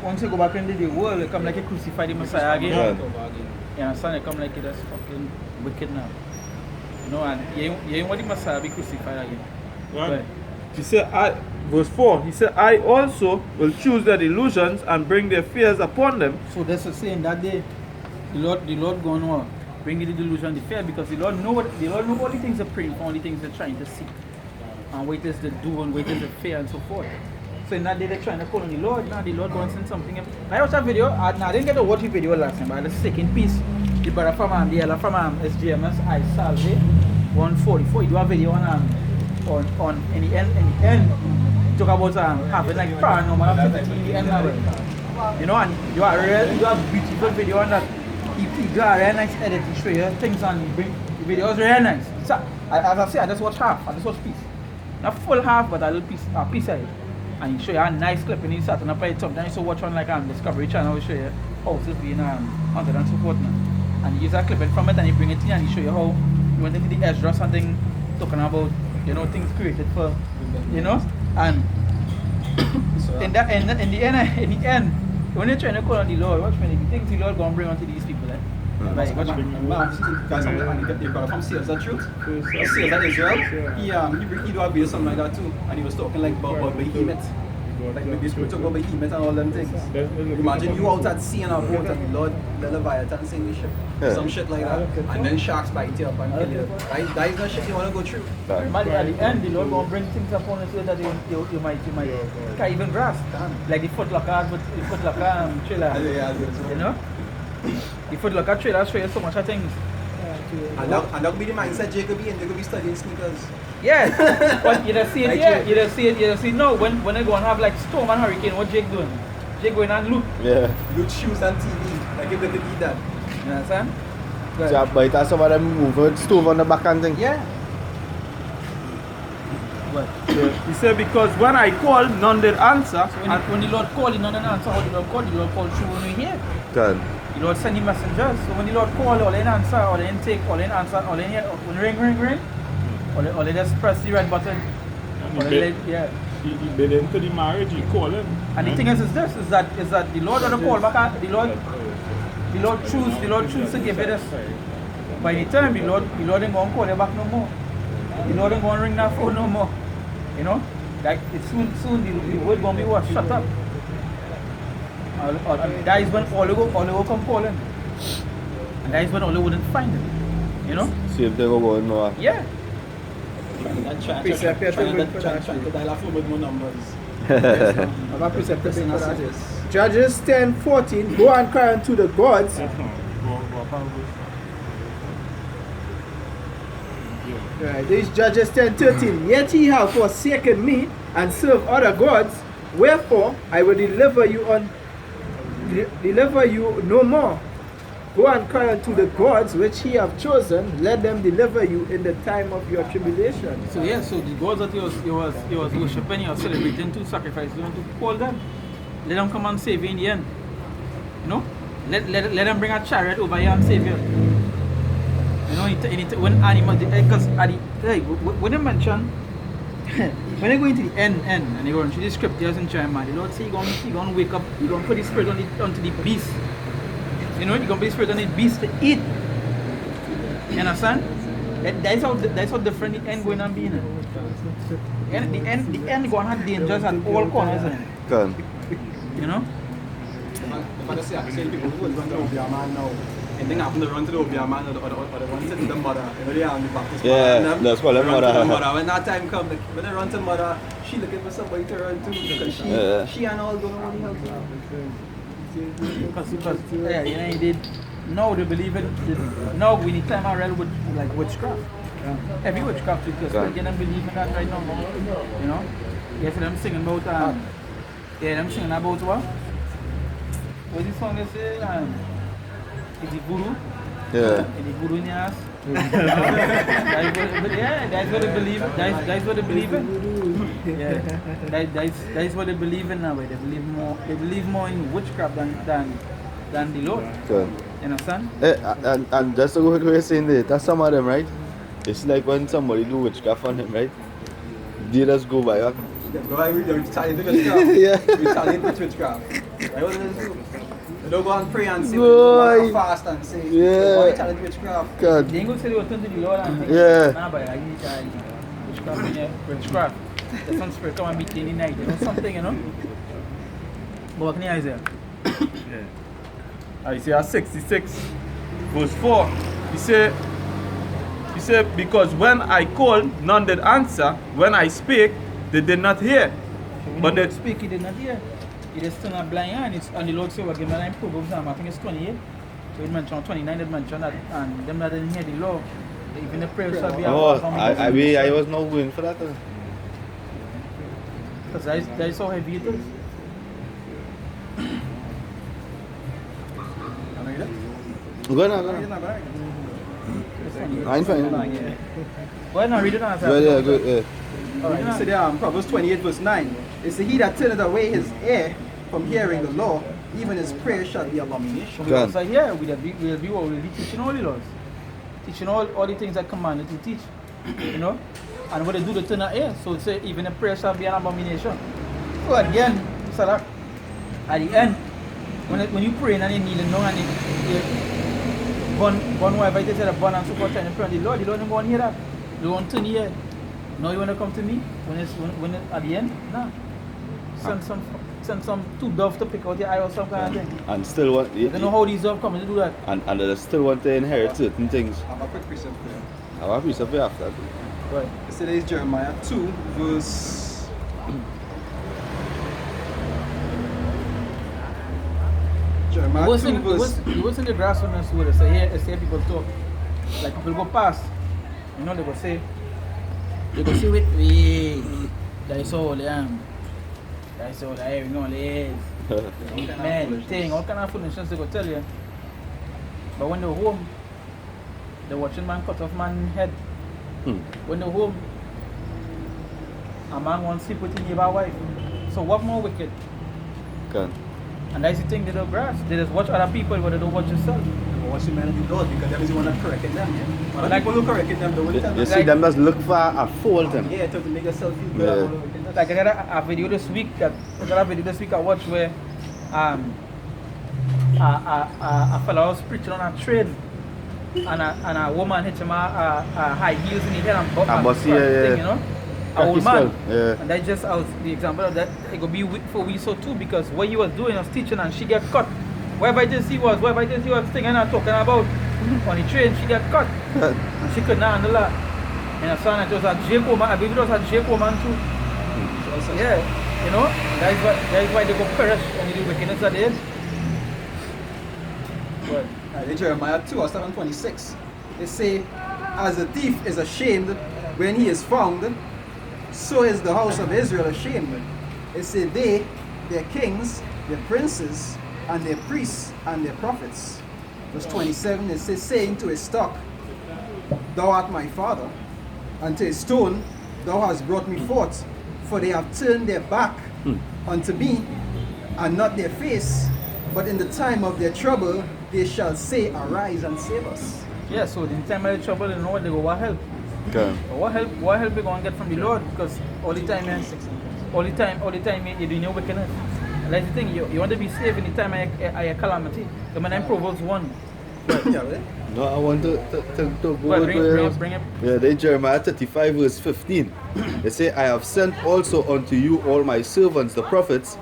once you go back into the world, it come like a crucified the Messiah again. You understand? It come like it is fucking wicked now. You know, and you ain't want the Messiah be crucified again. Right. He said, verse 4, he said, I also will choose their delusions and bring their fears upon them. So that's the saying that day, the Lord going on bring the delusion, the fear, because the Lord know all the things they're praying for, all the things they're trying to seek, and what is the do and what is the fear and so forth. So in that day they're trying to call on the Lord. Now the Lord wants to send something. I watched a video. I didn't get to watch the video last time, but I had a second piece. The brother from the other from SGMS I Salve 144. He do a video on in the end talk about having like paranormal activity in the end now. You know, and you are a beautiful video on that. He do a very nice edit. He show you things and bring the video was very nice. So as I say, I just watch half. I just watch piece. Not full half, but a little piece of it. And he show you a nice clip and he sat and play it. Sometimes you watch on like Discovery Channel, he show you houses being haunted and so forth now. And he use a clip from it and he bring it in and he show you how he went into the Ezra something talking about, you know, things created for, you know, and in the end, when you're trying to call on the Lord, watch many things the Lord gonna bring onto these people, eh? Like, watch me. They got it from Sales that truth. Sales that Israel. He do a video something like that too, and he was talking like about behemoth. Like maybe spoke about behemoth and all them things. Imagine you out at sea and a boat and the Lord let Leviathan sing the ship. Some shit like that. And then sharks bite you up and kill you. That is not shit you want to go through. Man, at the end, the Lord will bring things upon us so that you might can't even grasp. Like the footlocker trailer. You know? The footlocker trailer show you so much of things. And that could be the mindset Jacob be in. They could be studying sneakers. Yeah, but you don't see it here. You don't see it. No, when they go and have like storm and hurricane, what Jake doing? Jake going and loot. Yeah. Loot shoes and TV. Like if they could eat that. You understand? So, but that's some of them move a stove on the back and thing. Yeah. What? He said, because when I call, none did answer. So when the Lord called, none did answer. How the Lord called? The Lord called through when we hear. Done. The Lord send the messengers. So when the Lord called, all in answer, all in take, all in answer, all in hear. When ring, all they just press the red button. But bid, yeah. he bid into the marriage, he called him. And the thing is this, is that the Lord don't call back, the Lord choose to give it us. By the time the Lord ain't gonna call you back no more. The Lord ain't gonna ring that phone no more. You know? Like it's soon the word gonna be what? Shut up. Or that is when all will come calling. And that is when all wouldn't find him. You know? See if they go going no. Yeah. Precept here to win for that. Trying to dial a phone with more numbers. Have a precept to win for that. Judges 10:14. Go and cry unto the gods. Right, this is Judges 10:13. Yet ye have forsaken me and serve other gods. Wherefore I will deliver you no more. Go and cry unto the gods which ye have chosen. Let them deliver you in the time of your tribulation. So yeah, so the gods that he was worshiping, he was celebrating to sacrifice, you want to call them. Let them come and save you in the end. You know? Let them bring a chariot over here and save you. You know, when animals, because when they mention, when they go into the end, and they go into the scriptures in Jeremiah, the Lord say He's going to wake up, He's going to put His spirit onto the beast. You know, He's going to put His spirit on the beast to eat. You understand? That's how different the end going to be. The end going to have dangers at all corners. Can. You know? But I say people who run to the Obia man now. And then happen to run to the Obia man or the one to the mother. You know, they are on the Baptist Yeah, that's what I'm mother. When that time comes, when they run to mother, she looking for somebody to run to because she and all don't want to help her. Because yeah, you know, he did. Now they believe it. Now we need time around with like witchcraft. Heavy witchcraft because they don't believe in that right now. You know? Yes, them singing about them singing about what? What's the song they say? Is it voodoo? Yeah. Is it voodoo in your ass? That's what they believe. That's what they believe in. Yeah. That's what they believe in now. They believe more in witchcraft than the Lord. Good. You understand? And just to go with what you're saying there, that's some of them, right? It's like when somebody do witchcraft on them, right? They just go by. You're Italian witchcraft. Yeah. Italian witchcraft. You don't go and pray and say, Boy. fast and say, Yeah. Italian witchcraft. God. They ain't gonna say they will turn to the Lord and Yeah. nah, but I need witchcraft in here. Witchcraft. There's some spirit come and beat you in the night, you know, something, you know? But what can you say? Isaiah 66, verse 4. He said, because when I called, none did answer. When I spake, they did not hear. But they they speak, he did not hear. He just turned a blind eye, and the Lord said, well, give me that Proverbs, I think it's 28. So it mentioned 29, it mentioned that, and them that didn't hear the law, even the prayer shall be I was not going for that. Because that is how heavy it is. Go ahead. I'm fine. Go ahead and read it on. Yeah, good. Yeah. Alright, you see there, Proverbs 28 verse 9. It's he that turneth away his ear from hearing the law, even his prayer shall be abomination. Good. So here we'll be teaching all the laws. Teaching all the things that commanded to teach. You know? And what they do, they turn their ear. So say even a prayer shall be an abomination. So at the end, Salah, at the end, when you pray and you kneel down and you burn whatever it is that burn and so forth and you pray on the Lord don't want to hear that. They won't turn here. Now you want to come to me when at the end? Nah. Send some two doves to pick out your eye or some kind of thing. And still want. You don't know how these doves come to do that. And they still want to inherit certain things. I have a quick precept there. I have a piece of it after that. Right. This is Jeremiah 2 verse Jeremiah 2 verse It was in the grass on us where they say people talk. Like people go past. You know they go say wait, that is all I am. That's all I have, all it is. Man, thing, all kind of foolishness they go tell you. But when they're home, they're watching man cut off man's head. When they're home, a man wants to sleep with his neighbor wife. So what more wicked? Good. And that's the thing they don't grasp. They just watch other people but they don't watch themselves. what's the man of the Lord? Because that is the one that correcting them. Yeah? Other Like- people who correcting them, they will tell You them. see them just look for a fault them. Yeah, to make yourself feel Yeah. good. Like I got a video this week I watched where a fellow was preaching on a train and a woman hit him a high heels in the head and bust, yeah. thing, you know? A old man. Yeah. And that's just the example of that. It could be for we so too, because what he was doing was teaching and she get cut. Wherever it is he was thinking and talking about on the train, she get cut. And she could not handle that. And I saw that it was a Jake woman, I believe it was a Jake woman too. Yeah, you know, that is why they go perish and they do wickedness at the end. But Jeremiah 2 or 7:26. They say, as a thief is ashamed when he is found, so is the house of Israel ashamed. It says they, their kings, their princes, and their priests and their prophets. Verse 27, it says, saying to his stock, thou art my father, and to his stone, thou hast brought me forth. For they have turned their back unto me, and not their face, but in the time of their trouble they shall say, arise and save us. yeah, so in time of the trouble, you know what they go, what help? Okay. But what help you gonna get from the Lord? Because all the time you're doing your wickedness. And that's the thing, you want to be saved in the time of your calamity. The man in Proverbs 1. Yeah, right? No, I want to go Well, with bring it. Yeah, they Jeremiah 35 verse 15. They say, I have sent also unto you all my servants, the prophets,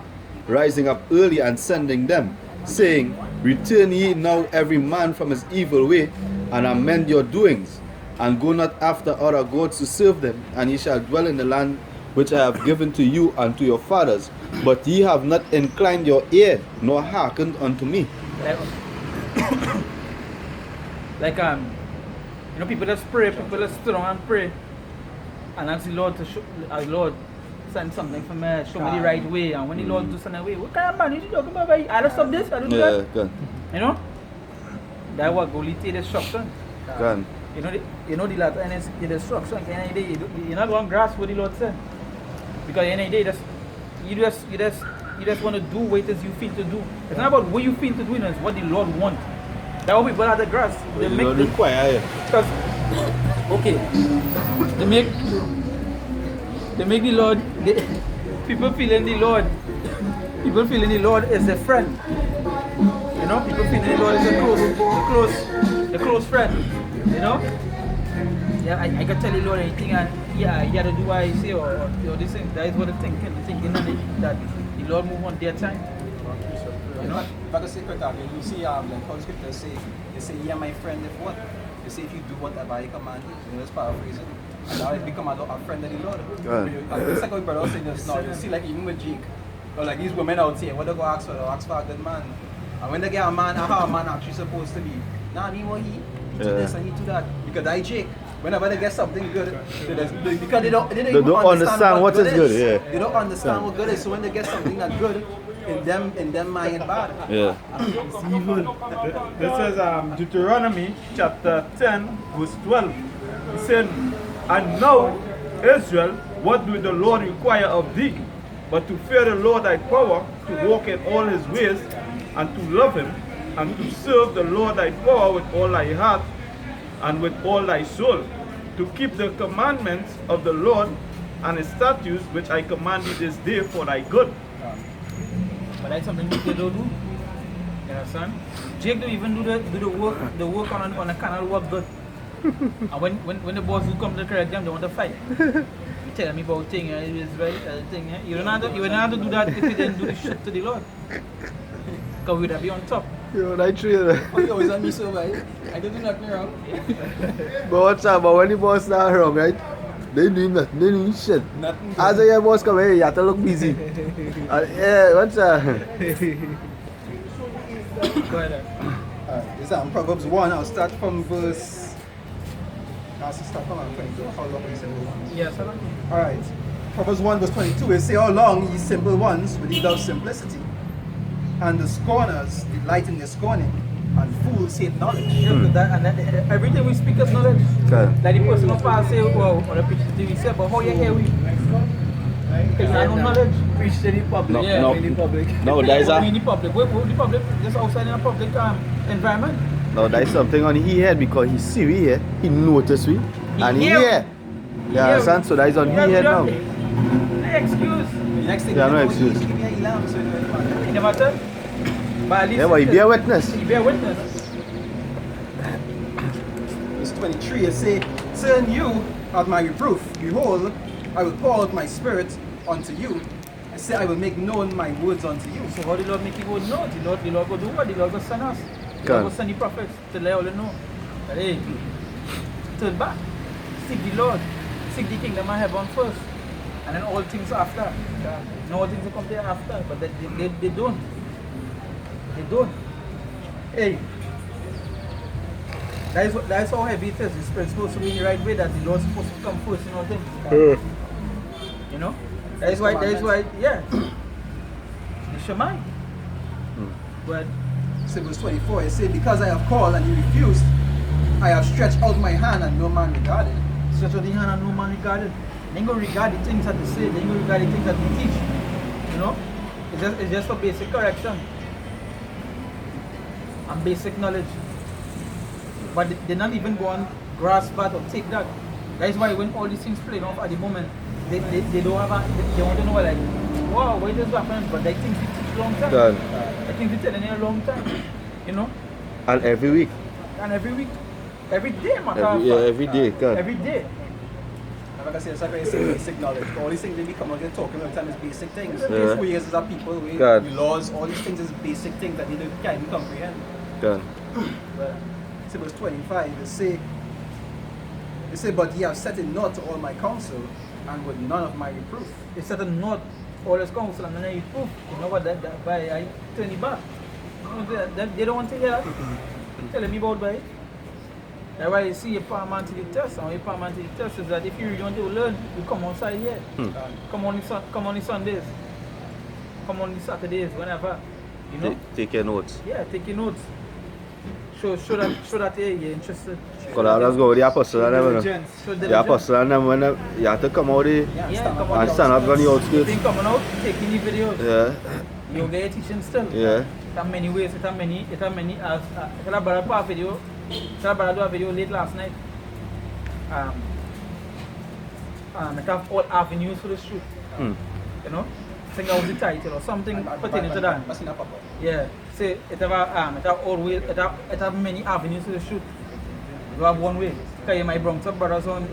rising up early and sending them, saying, return ye now every man from his evil way, and amend your doings, and go not after other gods to serve them, and ye shall dwell in the land which I have given to you and to your fathers. But ye have not inclined your ear, nor hearkened unto me. Like you know, people just pray, people just sit down and pray, and ask the Lord to show, Lord, send something for me, show me the right way. And when the Lord do something way, what kind of man is he talking about? I don't stop this, I don't do Yeah, that. good. You know, that what go lead to destruction. Good. You know the latter and it's the destruction. At the end of the day, you're not going to grasp what the Lord said, because at the end of the day, you just want to do what it is you feel to do. It's not about what you feel to do, it's what the Lord wants. That will be better at the grass. They You make don't the, require it. because okay, they make the Lord. People feeling the Lord is a friend. You know, people feeling the Lord is a close friend. You know. Yeah, I can tell the Lord anything, and yeah, you gotta do what I say, or this thing. That is what they're thinking. They're thinking that the Lord move on their time. You know, if I can say quick, you see, like how scriptures say, they say, yeah, my friend, if what? They say, if you do whatever I command you, let's paraphrase it. And now it's become a friend of the Lord. It's like what brother was saying just now. You see, like even with Jake, or like these women out here, what they go ask for? They ask for a good man. And when they get a man, how a man actually supposed to be? Nah, me what he do this and he do that. Because I Jake. Whenever they get something good, because they don't even understand what is good. Yeah. They don't understand what good is. So when they get something that's good, in them mind bad. Yeah. It's evil. This is Deuteronomy chapter 10, verse 12. He said, and now, Israel, what do the Lord require of thee? But to fear the Lord thy power, to walk in all his ways, and to love him, and to serve the Lord thy power with all thy heart, and with all thy soul, to keep the commandments of the Lord and his statutes which I command thee this day for thy good. But that's something they don't do. You understand? Jake don't even do the work on the canal work good. And when the boss who come to correct them, they want to fight. You tell me about thing, it's right, thing. You don't have to do that if you didn't do the shit to the Lord. Because we'd be on top. Yo, that true. You always on me so right. I don't do nothing wrong. But what's up? But when the boss not wrong, right? They doing nothing. They doing shit. Nothing. As your boss come here, you have to look busy. Yeah, what's up? Go ahead. This is Proverbs 1. I'll start from verse. I'll start from 22. How long is it? Yes, sir. Alright. Proverbs 1 verse 22. It say, how long ye simple ones will ye love simplicity? And the scorners delight in their scorning, and fools hate knowledge. That everything we speak is knowledge. Okay. Like the person of past say, well, on the preacher TV say, but how you hear we? Because you have no knowledge. Preach to the public. Yeah, no, in the public. no, there is We in the public. We the public, just outside in a public environment. Now there's something on his head because he see we here, he notice we, and he hear here. You understand? So that is on his head now. No excuse. The next thing Yeah, you no know, excuse. he give me a lamb, so it doesn't matter. It never matter. But at least Yeah, but he bear witness. He bear witness. Verse 23, it say, turn you at my reproof. Behold, I will pour out my spirit unto you. I say, I will make known my words unto you. So how the Lord make you go know? The Lord go do what? The Lord go send us. The Can. Lord go send the prophets to let all know. That hey, turn back. Seek the Lord. Seek the kingdom of heaven first. And then all things after. No all things will come there after. But they don't. They don't. Hey. That is how heavy it is. The Spirit's supposed to be in the right way, that the Lord's supposed to come first in all things. You know? That is why, yeah. The Shaman. But So verse 24, it says, because I have called and you refused, I have stretched out my hand and no man regarded. stretch out the hand and no man regarded. They ain't gonna regard the things that they say, they ain't gonna regard the things that they teach. You know? It's just for basic correction. And basic knowledge. But they're not even going to grasp that or take that. That is why when all these things play off at the moment, they don't have they want to know like, wow, why does that happen? But they think we teach a long time. Done. I think we telling you a long time. You know? And every week. And every week. Every day, my Every day, God. Every day. Like I said, it's like I say basic knowledge. All these things they become again talking all the time is basic things. Yeah. These 4 years is our people, God. laws, all these things is basic things that they can't even comprehend. Done. But see verse 25, they say, but ye have set in naught all my counsel, and with none of my reproof. They said not all his counsel and then you proof. You know what that by I turn it back. You know, they don't want to hear that. Telling me about by it. That's why you see a paramount to the test, and a paramount to the test is that if you really want to learn, you come outside here. Come on the Sundays. Come on the Saturdays, whenever. You know? Take your notes. Yeah, take your notes. Show that hey, you're interested. Because I was going with the apostle and them. Show The apostle and them, when you have to come out there come and stand up on the You've outskirts. been coming out, taking the videos. Yeah. You get teaching still. Yeah. It have many ways, it have many as I brought a video. I brought a video late last night. It have all avenues for the shoot. You know? I think that was the title or something pertaining to that. Yeah. Say it have all way, it have many avenues to the shoot. You have one way. Because you might bring some brothers on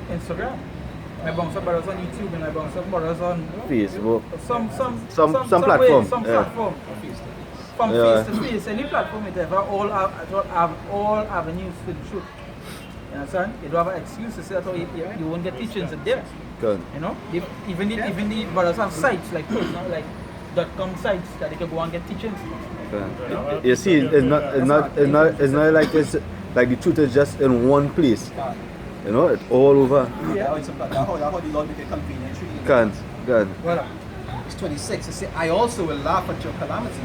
Instagram. My bouncer brothers on YouTube and my bouncer brothers on Facebook. Some platform. Way, some Yeah. platform. From face to face, any platform it have all avenues to the truth. You understand? You don't have an excuse to say that you won't get teachings in there. Good. You know? Even the brothers have sites like personal like .com sites that they can go and get teachings. Good. You see, it's not like the truth is just in one place. You know, it's all over. Yeah, that's how the Lord make it convenient. Can't. God. Voilà. Verse 26, it says, I also will laugh at your calamity.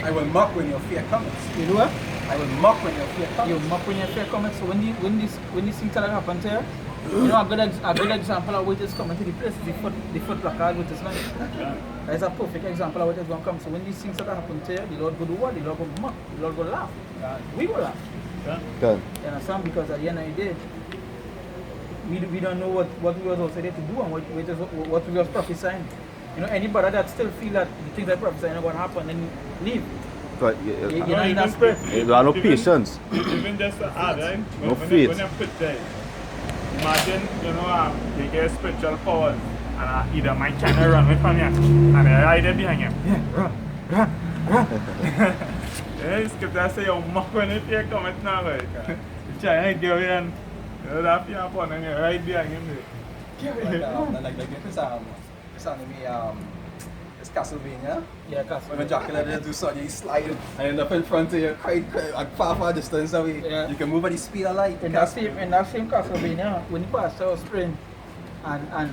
I will mock when your fear comes. You do what? I will mock when your fear comes. You mock when your fear comes. So when these things that happen to you, you know a good example of what is coming to the place is the foot placard with this man. That's a perfect example of what is going to come. So when these things that happen to you, the Lord go do what? The Lord go mock. The Lord go laugh. We will laugh. Good. You understand? Because at the end of the day, we don't know what we was also there to do and what we was prophesying. You know, anybody that still feel that the things that prophesying are going to happen, then leave. But You know, in that spirit. there are no patience. Even just to add, right? No faith. When you put there, imagine, you know, they get spiritual powers and either my channel run with from you and they're right there behind him. Yeah, run. Yeah, scripture say you mock when you fear cometh now, right? You try to give in, you that fear upon and you're right behind him. It's Castlevania. Yeah, Castle. When Dracula do something, you slide and end up in front of you, quite far distance away. Yeah. You can move at the speed of light. In that same Castlevania, when the pastor was praying and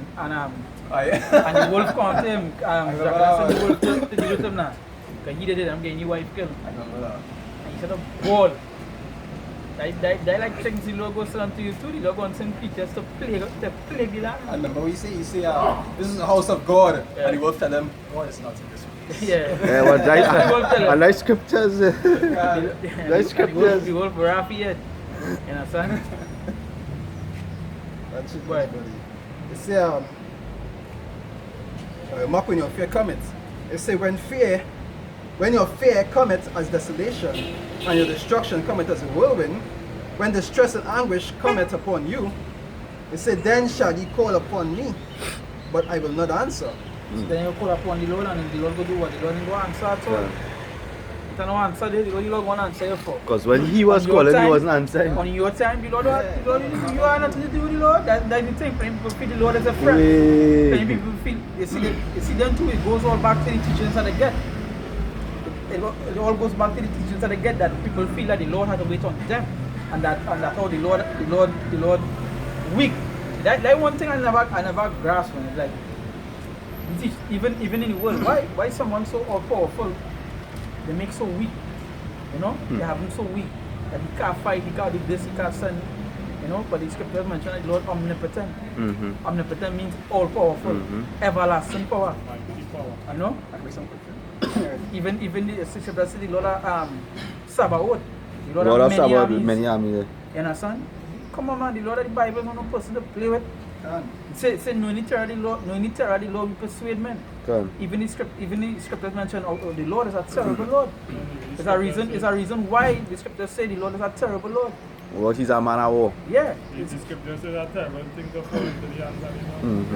the wolf come to him, Dracula said the wolf to do to him now. Because he did it, I'm getting your wife killed. I remember that. And he said, "Ball." They like things the Lord goes on to you too. The Lord wants St. Peter to plague the land. And remember what you say, this is the house of God. Yeah. And he will tell them, God is not in this place. Yeah. Yeah, well, He won't tell I him. like scriptures. Like scriptures. The wolf Rafi yet. You understand? That's it, Why? buddy. You say, mark when your fear cometh. You say, when your fear cometh as desolation, and your destruction cometh as a whirlwind, when distress and anguish cometh upon you, it said, then shall ye call upon me, but I will not answer. Then you call upon the Lord and the Lord will do what? The Lord will answer at all. If you don't answer, the Lord won't answer you for. Because when he was On your calling, he time- wasn't answering. On your time, the Lord, you are nothing to do with the Lord. That's the thing. When people feel the Lord as a friend. When people feel, you see them too, it goes all back to the teachings that they get. It all goes back to the teachings that they get, that people feel that the Lord had to wait on them. And that how the Lord weak. That one thing I never grasped when it's like, you teach, even in the world, why someone so all powerful, they make so weak, you know? They have him so weak that he can't fight, he can't do this, he can't send, you know? But the scriptures mention that the Lord omnipotent. Omnipotent means all powerful, everlasting power, Mighty power. you know? That makes some Even the scripture says the Lord Sabaoth, the Lord of many Sabbath, armies. many armies. You understand? Come on, man, the Lord of the Bible is not a person to play with. Say no need to the Lord will persuade men. Come. Even the scriptures mention the Lord is a terrible Lord. There's a reason why the scriptures say the Lord is a terrible Lord. What is a man of war? Yeah. If the scripture says that terrible thing to fall into the hands of the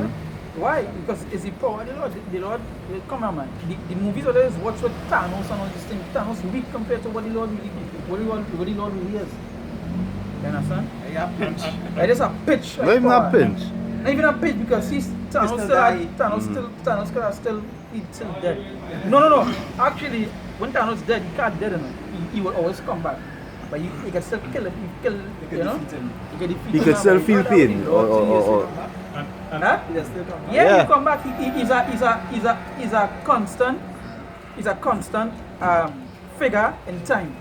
Lord. Why? Because it's the power of the Lord. The Lord, come on, man. The movies always watch with Thanos and all these things. Thanos weak compared to what the Lord really is. You understand? It is a pitch. Not even a pinch. Not even a pitch, because Thanos could have still dead. No. Actually, when Thanos dead, he can't dead enough. He will always come back. But you can still kill him. You know? You can defeat He him could now, still but feel you pain. can't have him. Or Huh? Yeah. Yeah, he come back. He's a constant figure in time.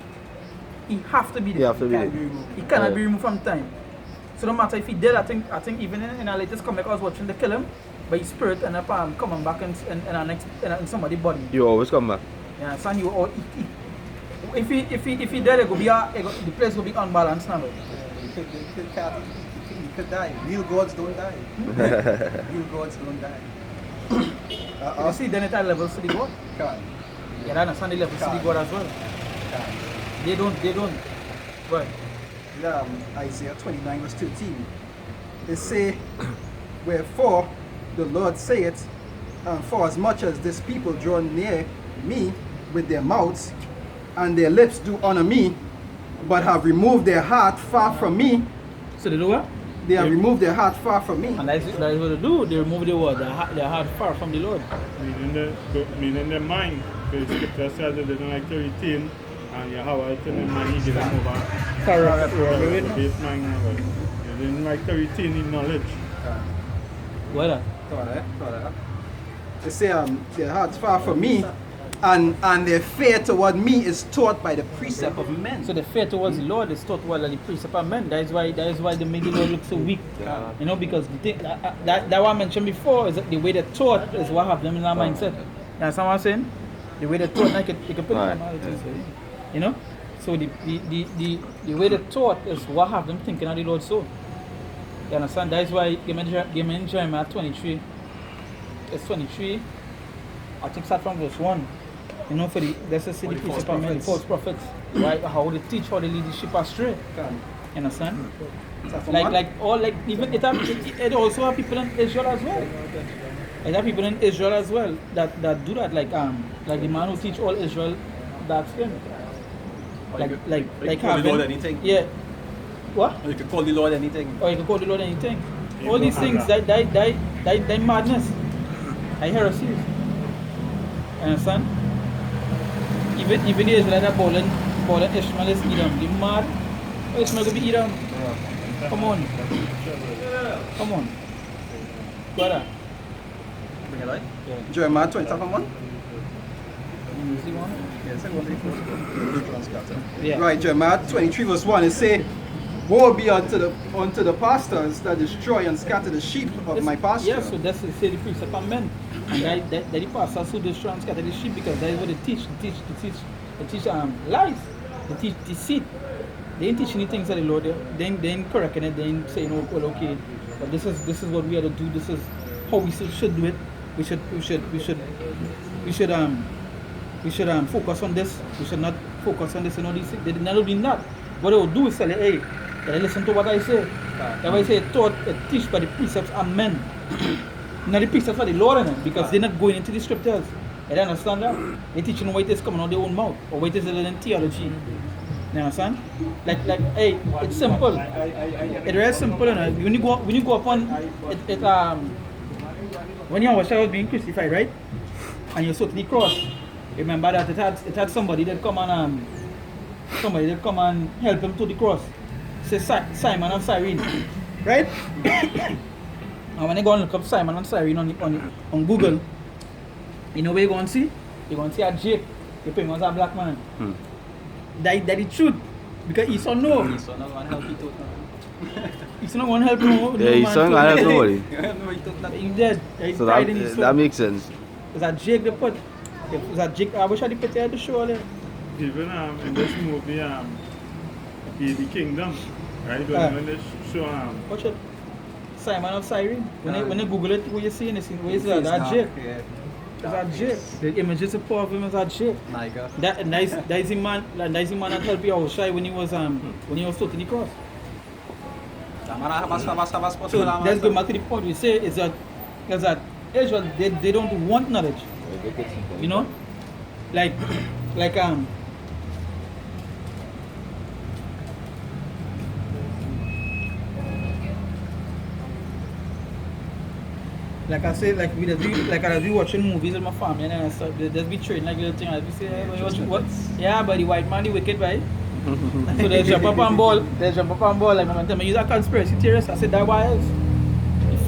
He have to be there. he have to be. He cannot be removed from time. So no matter if he dead, I think even in our latest comic I was watching, they kill him, but his spirit end up coming back in somebody's body. You always come back. Yeah, son, you all if he dead, the place will be unbalanced now. You could die. Real gods don't die. Real gods don't die. You see, then it had levels to the God. Can't. Yeah, I understand the levels to the God as well. Can't. They don't. But Isaiah 29 verse 13. It say, wherefore the Lord saith, for as much as this people draw near me with their mouths, and their lips do honor me, but have removed their heart far from me. so they do what? They have removed their heart far from me. And that is what they do. They remove the word. Their heart far from the Lord. Meaning their mind. Because the scripture says that they don't like to retain, and Yahweh tell them man, he give them over. The base mind over. They didn't like to retain in knowledge. What? They say their heart's far from me, and their fear toward me is taught by the precept of men. So the fear towards the Lord is taught well, the precept of men. That is why they make the Lord look so weak. You know, because the thing, that what I mentioned before is that the way they taught is what have them in their mindset. You understand what I'm saying? The way they taught, like you can put it in analogy, you know. So the way they taught is what have them thinking of the Lord so. You understand? That is why give me Jeremiah 23. It's 23. I think start from verse 1. You know, for the let's just say the precept of men, false prophets. Right? How they teach, how they lead the sheep astray. You understand? Even it also have people in Israel as well. There are people in Israel as well that do that, like the man who teach all Israel that's him. Like call the Lord anything. Yeah. What? You can call the Lord anything. Or you can call the Lord anything. All these things that madness. I heresy. Understand? Even the Israelites are calling Ishmael is Edom. The mad. Oh, Ishmael could be Edom. Come on. Brother. Bring it right? Jeremiah 20, 1. You see one? Yes, I want to first scatter. Yeah. Right, Jeremiah 23 verse 1, it say, woe be unto the pastors that destroy and scatter the sheep of my pasture. Yeah, so that's the say the precept of men. And that the pastors who destroy and scatter the sheep, because that is what they teach. They teach lies. They teach deceit. They ain't teaching the things of the Lord. They ain't correcting it. They ain't saying, oh, well, okay, but this is what we have to do. This is how we should do it. We should focus on this. We should not focus on this and all these things. They did not do that. What they will do is say, hey, listen to what I say. That's why I say taught, teach by the precepts of men. Not the precepts of the Lord in it, because they're not going into the scriptures. You understand that? They're teaching what is coming out of their own mouth, or what is in theology. You understand? Like, hey, it's simple. It's very simple. When you go upon it, when your child was being crucified, right? And you saw to the cross, remember that it had somebody that come and help him to the cross. Say Simon of Cyrene, right? And when you go and look up Simon of Cyrene on Google, you know where you're going to see? You're going to see a Jake. You put him as a black man. That the truth, because he saw no. He saw no one help you too. He's not going to help no. Yeah, he's not going to help nobody. He's dead. So that makes sense. Is that Jake they put? Is that Jake? I wish I put there to show there. Even in this movie, the Kingdom, right? When they show Watch it. Simon of Cyrene. When you Google it, what you see in the scene, what is that Jake? Is that Jake? The images of of him is that Jake. My God. That is the man that helped you out shy when he was put in the cross. So let's go back to the point we say is that Israel they don't want knowledge. You know? Like like I say, like I be watching movies with my family and I start they just be trading like little thing. I be say, hey, what? Yeah, but the white man, the wicked, right? So they jump up on ball. Like momentum. I use a conspiracy theorist. I said that why else?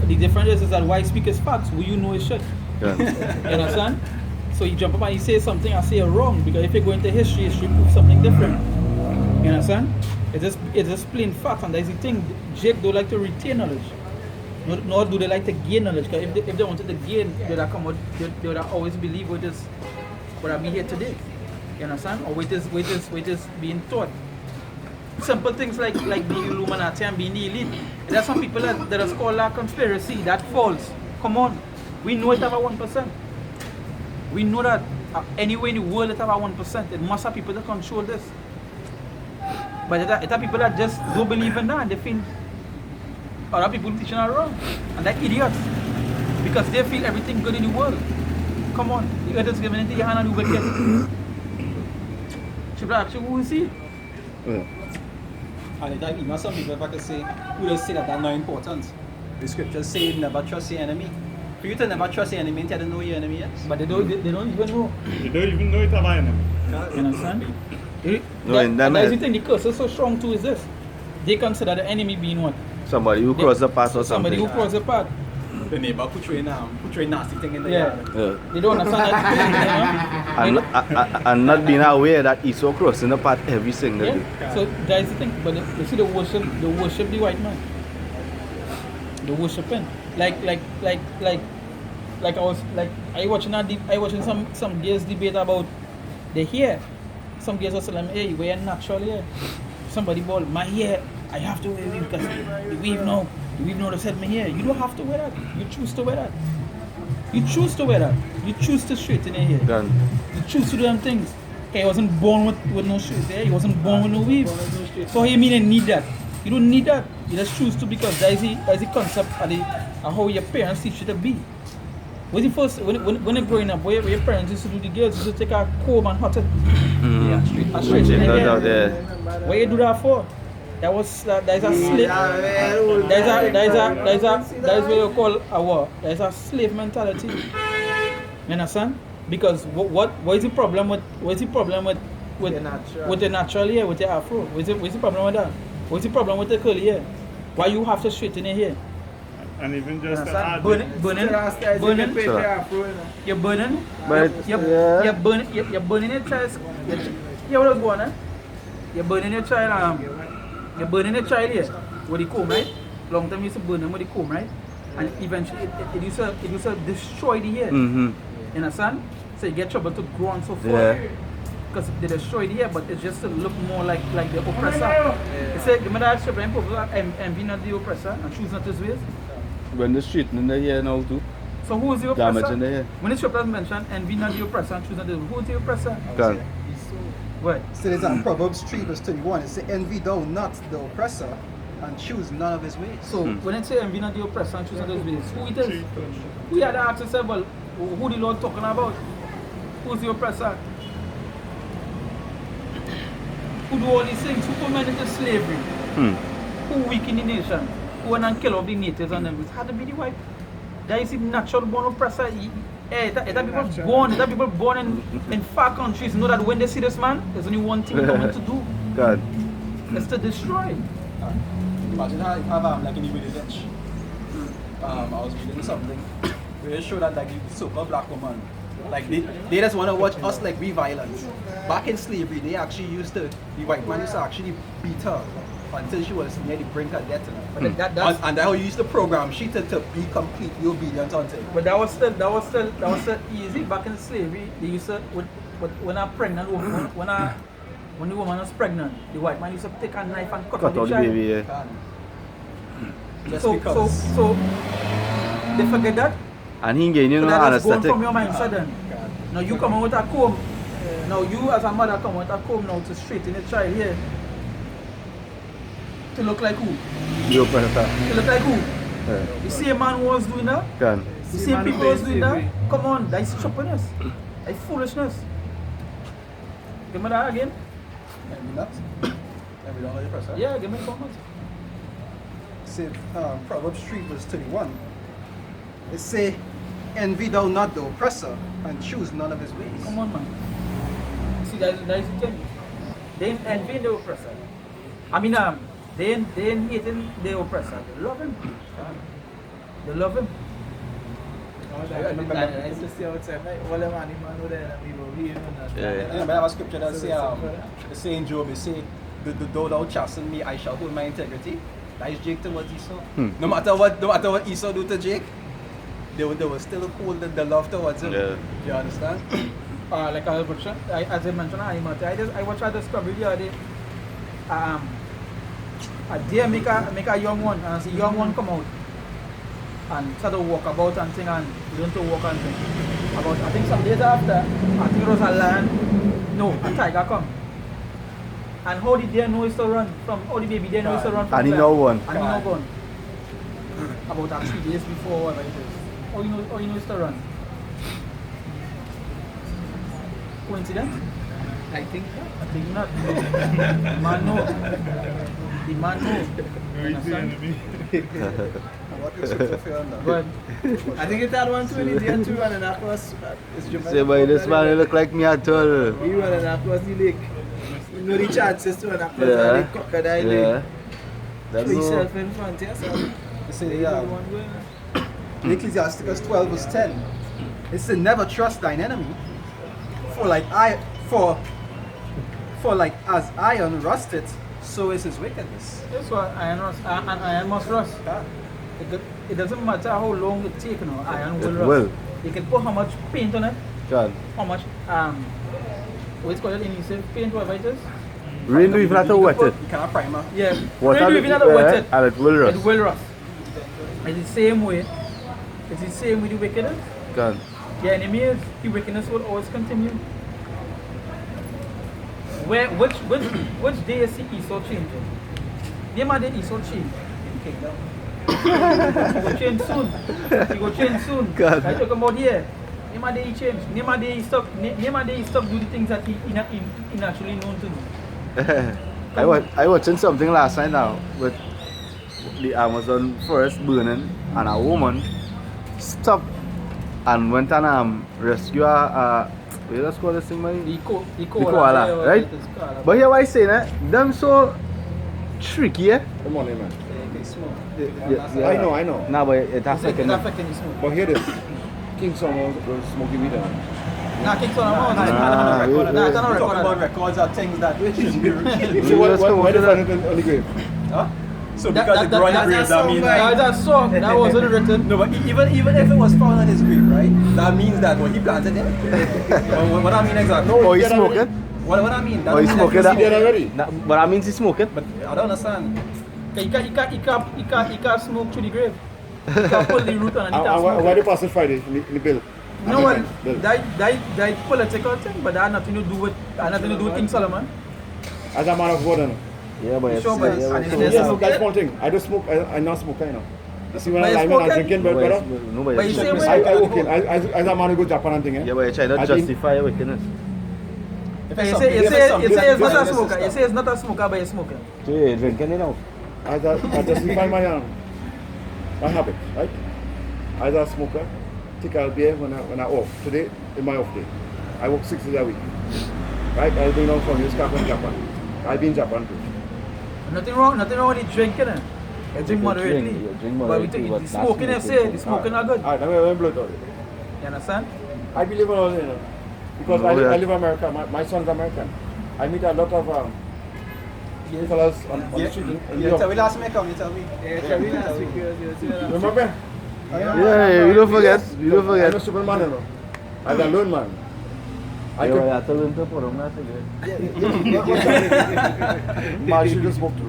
The difference is that why speak is facts. Who you know is shit. Yeah. You understand? So you jump up and you say something, I say wrong, because if you go into history proves something different. You understand? It's just plain facts, and that's the thing. Jake don't like to retain knowledge. Nor do they like to gain knowledge. Because if they wanted to gain, they would come out, they would always believe what I be here today. You understand? Or what is being taught. Simple things like being Illuminati and being the elite. There are some people that are called a conspiracy. That false. Come on. We know it about 1%. We know that anywhere in the world it about 1%. It must have people that control this. But it are people that just don't believe in that. They feel other people teaching are wrong. And they're idiots. Because they feel everything good in the world. Come on. The earth is given into your hand and you will get it. Should I actually who is he? Yeah. And that, you know, some people, if I could say, who just say that that's not important. The scriptures say never trust your enemy. For you to never trust your enemy, you don't know who your enemy is. But they don't even know. you don't even know it about enemy. You understand? That's the thing, the curse is so strong too is this. They consider the enemy being what? Somebody who crossed the path or Somebody something. who crossed the path. The neighbor put you in nasty thing in the Yeah. yard. Yeah. They don't understand that. And not being aware that he's so crossing the path every single day. Yeah. So that's the thing. But you see, they worship the white man. They worship him. Like I watching some girls debate about the hair. Some girls are saying, hey, wear natural hair. Somebody bald, my hair, I have to wear it because the weave now to set my hair. You don't have to wear that. You choose to wear that. You choose to wear that. You choose to straighten your hair. Done. You choose to do them things. Okay, he wasn't born with no straight hair. He wasn't born with no weave. So you mean you need that? You don't need that. You just choose to because that's the concept of how your parents teach you to be. When you're growing up, where your parents used to do the girls used to take a comb and hot it. And straighten their hair. What you do that for? There's a slave. There's what you call a war. There's a slave mentality. You understand? Because what is the problem with the natural hair, with the afro? What's the problem with that? What's the problem with the curly hair? Why you have to straighten your hair? And even just to Understand? add, Burning. You're burning. But You're burning. You're burning your child. Yeah, what was going on? You're burning your child. You're burning your child here with the comb, right? Long time you used to burn them with the comb, right? And eventually it used to destroy the hair. mm-hmm. You understand? So you get trouble to grow and so forth. Yeah. Because they destroy the hair, but it's just to look more like the oppressor. They say the mother should people envy not the oppressor and choose not his ways. When the street in the here now too. So who is the oppressor? Damage in the hair. When the scripture mentioned envy not the oppressor and choose not his ways, who is the oppressor? God. What? So there's in Proverbs 3 verse 21. It says, envy thou not the oppressor and choose none of his ways. So when it say envy not the oppressor and choose not his ways, who it is? We had to ask ourselves, well, who the Lord talking about? Who's the oppressor? Who do all these things? Who put men into slavery? Who weaken the nation? Who went and kill off the natives and them? It had to be the white. That is the natural born oppressor. That people born in far countries know that when they see this man, there's only one thing they want to do. God. It's to destroy. Imagine how like in the village. I was reading something where it showed that like the so-called black woman, like they just want to watch us like be violent. Back in slavery, they actually used the white man used to actually beat her until she was near the brink of death. But that's And that's how you used to program she to be completely obedient until. But that was still easy back in slavery. They used to when a pregnant woman when the woman was pregnant, the white man used to take a knife and cut out the child. Baby, yeah. Just So they forget that. And he gain, you So know, that is going anesthetic. from your mindset then. Now you come out with a comb. Now you as a mother come with a comb now to straighten the child here. To look like who? The oppressor. To look like who? Yeah. The same man who was doing that? God. The same people who was doing that? Come on, that is stupidness. That is foolishness. Give me that again. Envy not. Envy not the oppressor. Yeah, give me comment. Say Proverbs 3 verse 31. It say, envy thou not the oppressor and choose none of his ways. Come on, man. See, that is the thing. They ain't envying the oppressor. I mean, they ain't hating the oppressor. They love him. They love him. I used to see outside, like, all the man over there, and people here and that. Yeah, but I have a scripture that say in Job, it say, though thou chasten me, I shall hold my integrity. That is Jake to what Esau. No matter what Esau do to Jake, they will still hold the love towards him. Yeah. You understand? Like as I mentioned, I watched a discovery the other day. A deer make a young one, and the young one come out and start to walk about and thing and learn to walk and thing. About I think some days after, I think it was a lion. No, a tiger come. And how the deer know is to run from how the baby deer know is to run from And he there. know one. And he know gone. About 3 days before whatever it is. How you know is to run? Coincidence? I think I think not. The man know. The man know. Very Understand? enemy. What is scripture for you on that? But I think it had one 20 there too, and then across. It's Jamaica. Say, boy, this man look like me at all. He running across the lake. You know the chances to run across Yeah. the lake, crocodile Yeah. lake. That's Put all. yourself in front, yes, sir. It say, One going. Ecclesiasticus 12 verse 10. It says, never trust thine enemy, for like as iron rusteth, so is his wickedness. that's why iron must rust. It doesn't matter how long it takes, iron will It rust. will. You can put how much paint on it, God. how much what's called adhesive paint, whatever it is. Rain do even have to wet it. You cannot primer. Yeah. Water When you even have to wet it, and it will rust. it will rust. It's the same way. It's the same with the wickedness. God. The enemy is the wickedness will always continue. Which day is the Esau changing? Name a day Esau change. Kingdom. He will change soon. He will change soon. God. I talk about here. Name a day he change. Name a day he stop. Name a day he stop doing the things that he naturally known to do. I watching something last night now with the Amazon forest burning and a woman stopped and went and rescue a what let's call this thing, man? The The koala, right? But here what I say, them so tricky, eh? Come on, man. smoke. Yeah. I know. Nah, but it It's affects affecting the smoke. But here this. King Solomon was smoking weed. Nah, King Solomon. Nah, it's not on the record. Nah, it's not on We the talk about record. records are things that shouldn't be repeated. So why did you find it on the grave? Huh? So because the growing grave, that means That song, that wasn't written. no, but even if it was found on his grave, right? That means that what he planted there. what I mean exactly? Oh, he's smoking? What I mean? That Oh, he's means smoking that that? He did already. Nah, but that means he's smoking. But I don't understand. He can't smoke through the grave. He can't pull the root on and he can't And why smoke. they pass it Friday in the bill? No one, Bill. that political thing, but that had nothing to do with King Solomon. As a man of God, I know. Yeah, but Sure, but- yeah, and but- it's Yes, smoke that's it? one thing. I don't smoke. I not smoke, you know. You see when But you I'm smoke it? drinking, but brother, No, but But you it's- say when- I walk in. As a man who go Japan and thing, eh? Yeah, but you're trying to I think- justify your wickedness. If You it's say something- it's not a this smoker. You system. say it's not a smoker, but you're smoking. So you're drinking it now? I justify my habit, right? As a smoker, take a beer when I off. Today is my off day. I work 6 days a week. Right? I've been on from Japan. I've been in Japan too. Nothing wrong with the drinking. You drink moderately. You drink But we moderately, take but the not smoking, you say, the smoking are good. Alright, let me blow it out. You understand? I believe in all that, you know. Because No, I live yeah. in America. My son's American. I meet a lot of fellas on the street in New You tell York. me last week, you tell me. Remember? Yeah, you don't forget. You don't I'm forget. a Superman, you know. I'm a lone man. I Yeah, could. but I told him to put on that cigarette. Man shouldn't smoke too.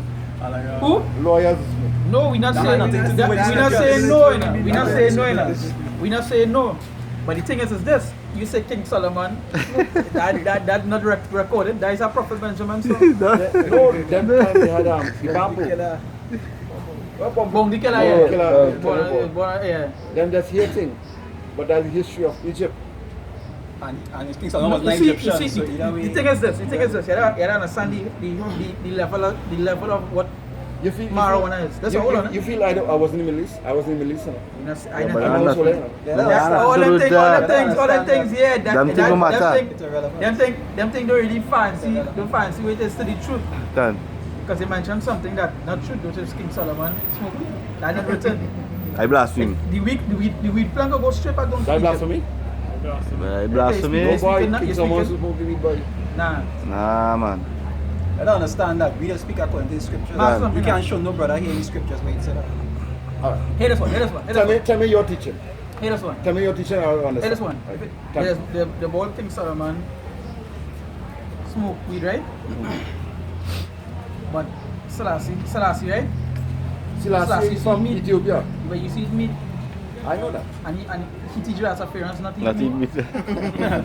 Who? Lawyers smoke. No, we're not That saying had nothing to do that, with we're not scriptures. saying no, you know. We're not saying no, you know. We're not saying no. But the thing is this: you say King Solomon, that not recorded. That is a Prophet Benjamin song. No, them time they had the bamboo. Bong the killer, Killer, yeah. Yeah. Them just hating. But that's the history of Egypt. And King Solomon was You not see, Egyptian, so either way. the thing is this. You don't understand the level of what You feel marijuana is. That's all. you feel I wasn't in the Middle East. I wasn't in the Middle East. You know. You know, Yeah, I but know. I'm not- Yeah, All them things, yeah. Them thing don't matter. Them thing don't really fancy with this to the truth. Done. Because they mentioned something that not true, which is King Solomon smoke weed. That not written. I blaspheme. The weed plant will go straight back down to That Egypt. blasphemy? I Okay, blasphemy. No boy, speaking- King you're Solomon speaking- supposed to be boy. Nah. Nah, man. I don't understand that. We just speak according to the scriptures. Man, You can't show no brother here in scriptures where it said that. Alright. Hear this one. Tell me your teaching. Hear this one. Tell me your teaching. I'll understand. Hear this one. Right. Tell me. The boy King Solomon smoke weed, right? But Selassie, right? Selassie is from meat. Ethiopia. But you see his meat, I know that. and he teach you as a parents not to Not eat even meat.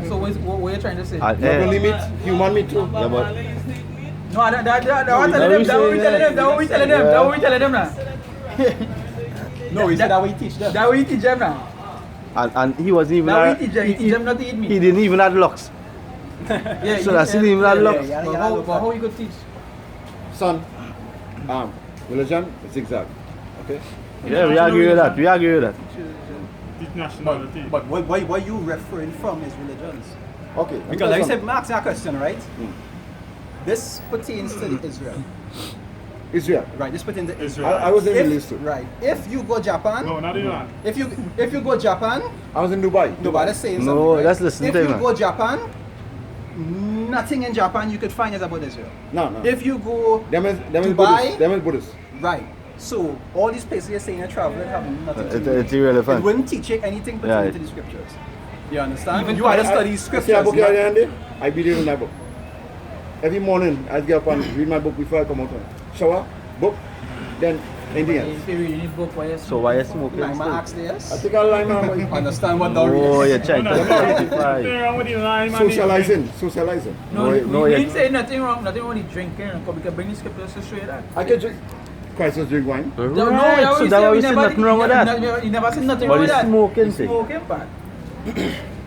So what are you trying to say? Not only meat, human meat too. Yeah, but No, that what we telling them now. No, he said that we teach them. That we teach them now. and he wasn't even. That we teach them. He teach them not to eat meat. He didn't even have locks. Yeah, So that's it, even had locks. But how you could teach? Son, religion is zigzag. Okay? Yeah, we agree with that. We agree with that. Teach nationality. But what you referring from is religions. Okay. Because like I said, Mark's a question, right? This pertains to the Israel. Israel. Right, this pertains to Israel. I was in the If- Middle East too. Right. If you go Japan, No, not Iran. if you go Japan, I was in Dubai. nobody's saying No, something. Right? let's listen if to him, you man. go Japan, nothing in Japan you could find is about Israel. No. If you go Them is Dubai- Buddhist. Them is Buddhist. right, so all these places you're saying you're traveling have nothing to do. It's It irrelevant. wouldn't teach you anything pertaining Yeah. to the scriptures. You understand? Even you either I- study I scriptures. see a book not- here and there. I believe in that book. Every morning I get up and read my book before I come out. Shower, book, then anything else. If you read this book, why you So why you smoking? Like my still? ask this. I think I'll line man. Understand what the Oh, real you're trying to justify. Wrong with the line, man. Socializing. No, No, we yeah. didn't say nothing wrong with drinking. Because we can bring the scriptures to show you that. I can drink. Christ was drink wine. Right, No, so we that's why we say said nothing wrong with that. You never said nothing But wrong with the that. smoking The thing. smoking part.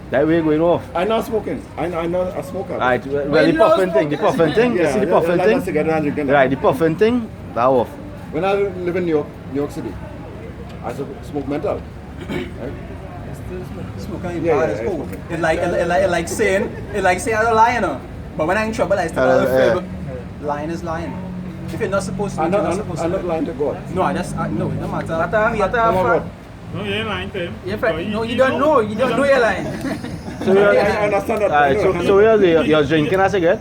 That way going off. I'm not smoking. I'm not a smoker. Alright, well Well, the you know puffing thing, the smoking. puffing thing, you see the puffing like a thing? cigarette and drinking. Right, the puffing thing, that off. When I live in New York City, I smoke mental. Right? Smoking Yeah, bad yeah, as it's cool. smoking. It like saying I don't lie, you know. But when I'm in trouble, I still Yeah. lying is lying. If you're not supposed to, I'm you're not, not supposed I'm to. not lying to God. No, no, it don't matter. Matter Come on, fact. God. No, you ain't lying to him. No, you don't know. You don't know you're lying. So I understand that. alright, so you're drinking a cigarette?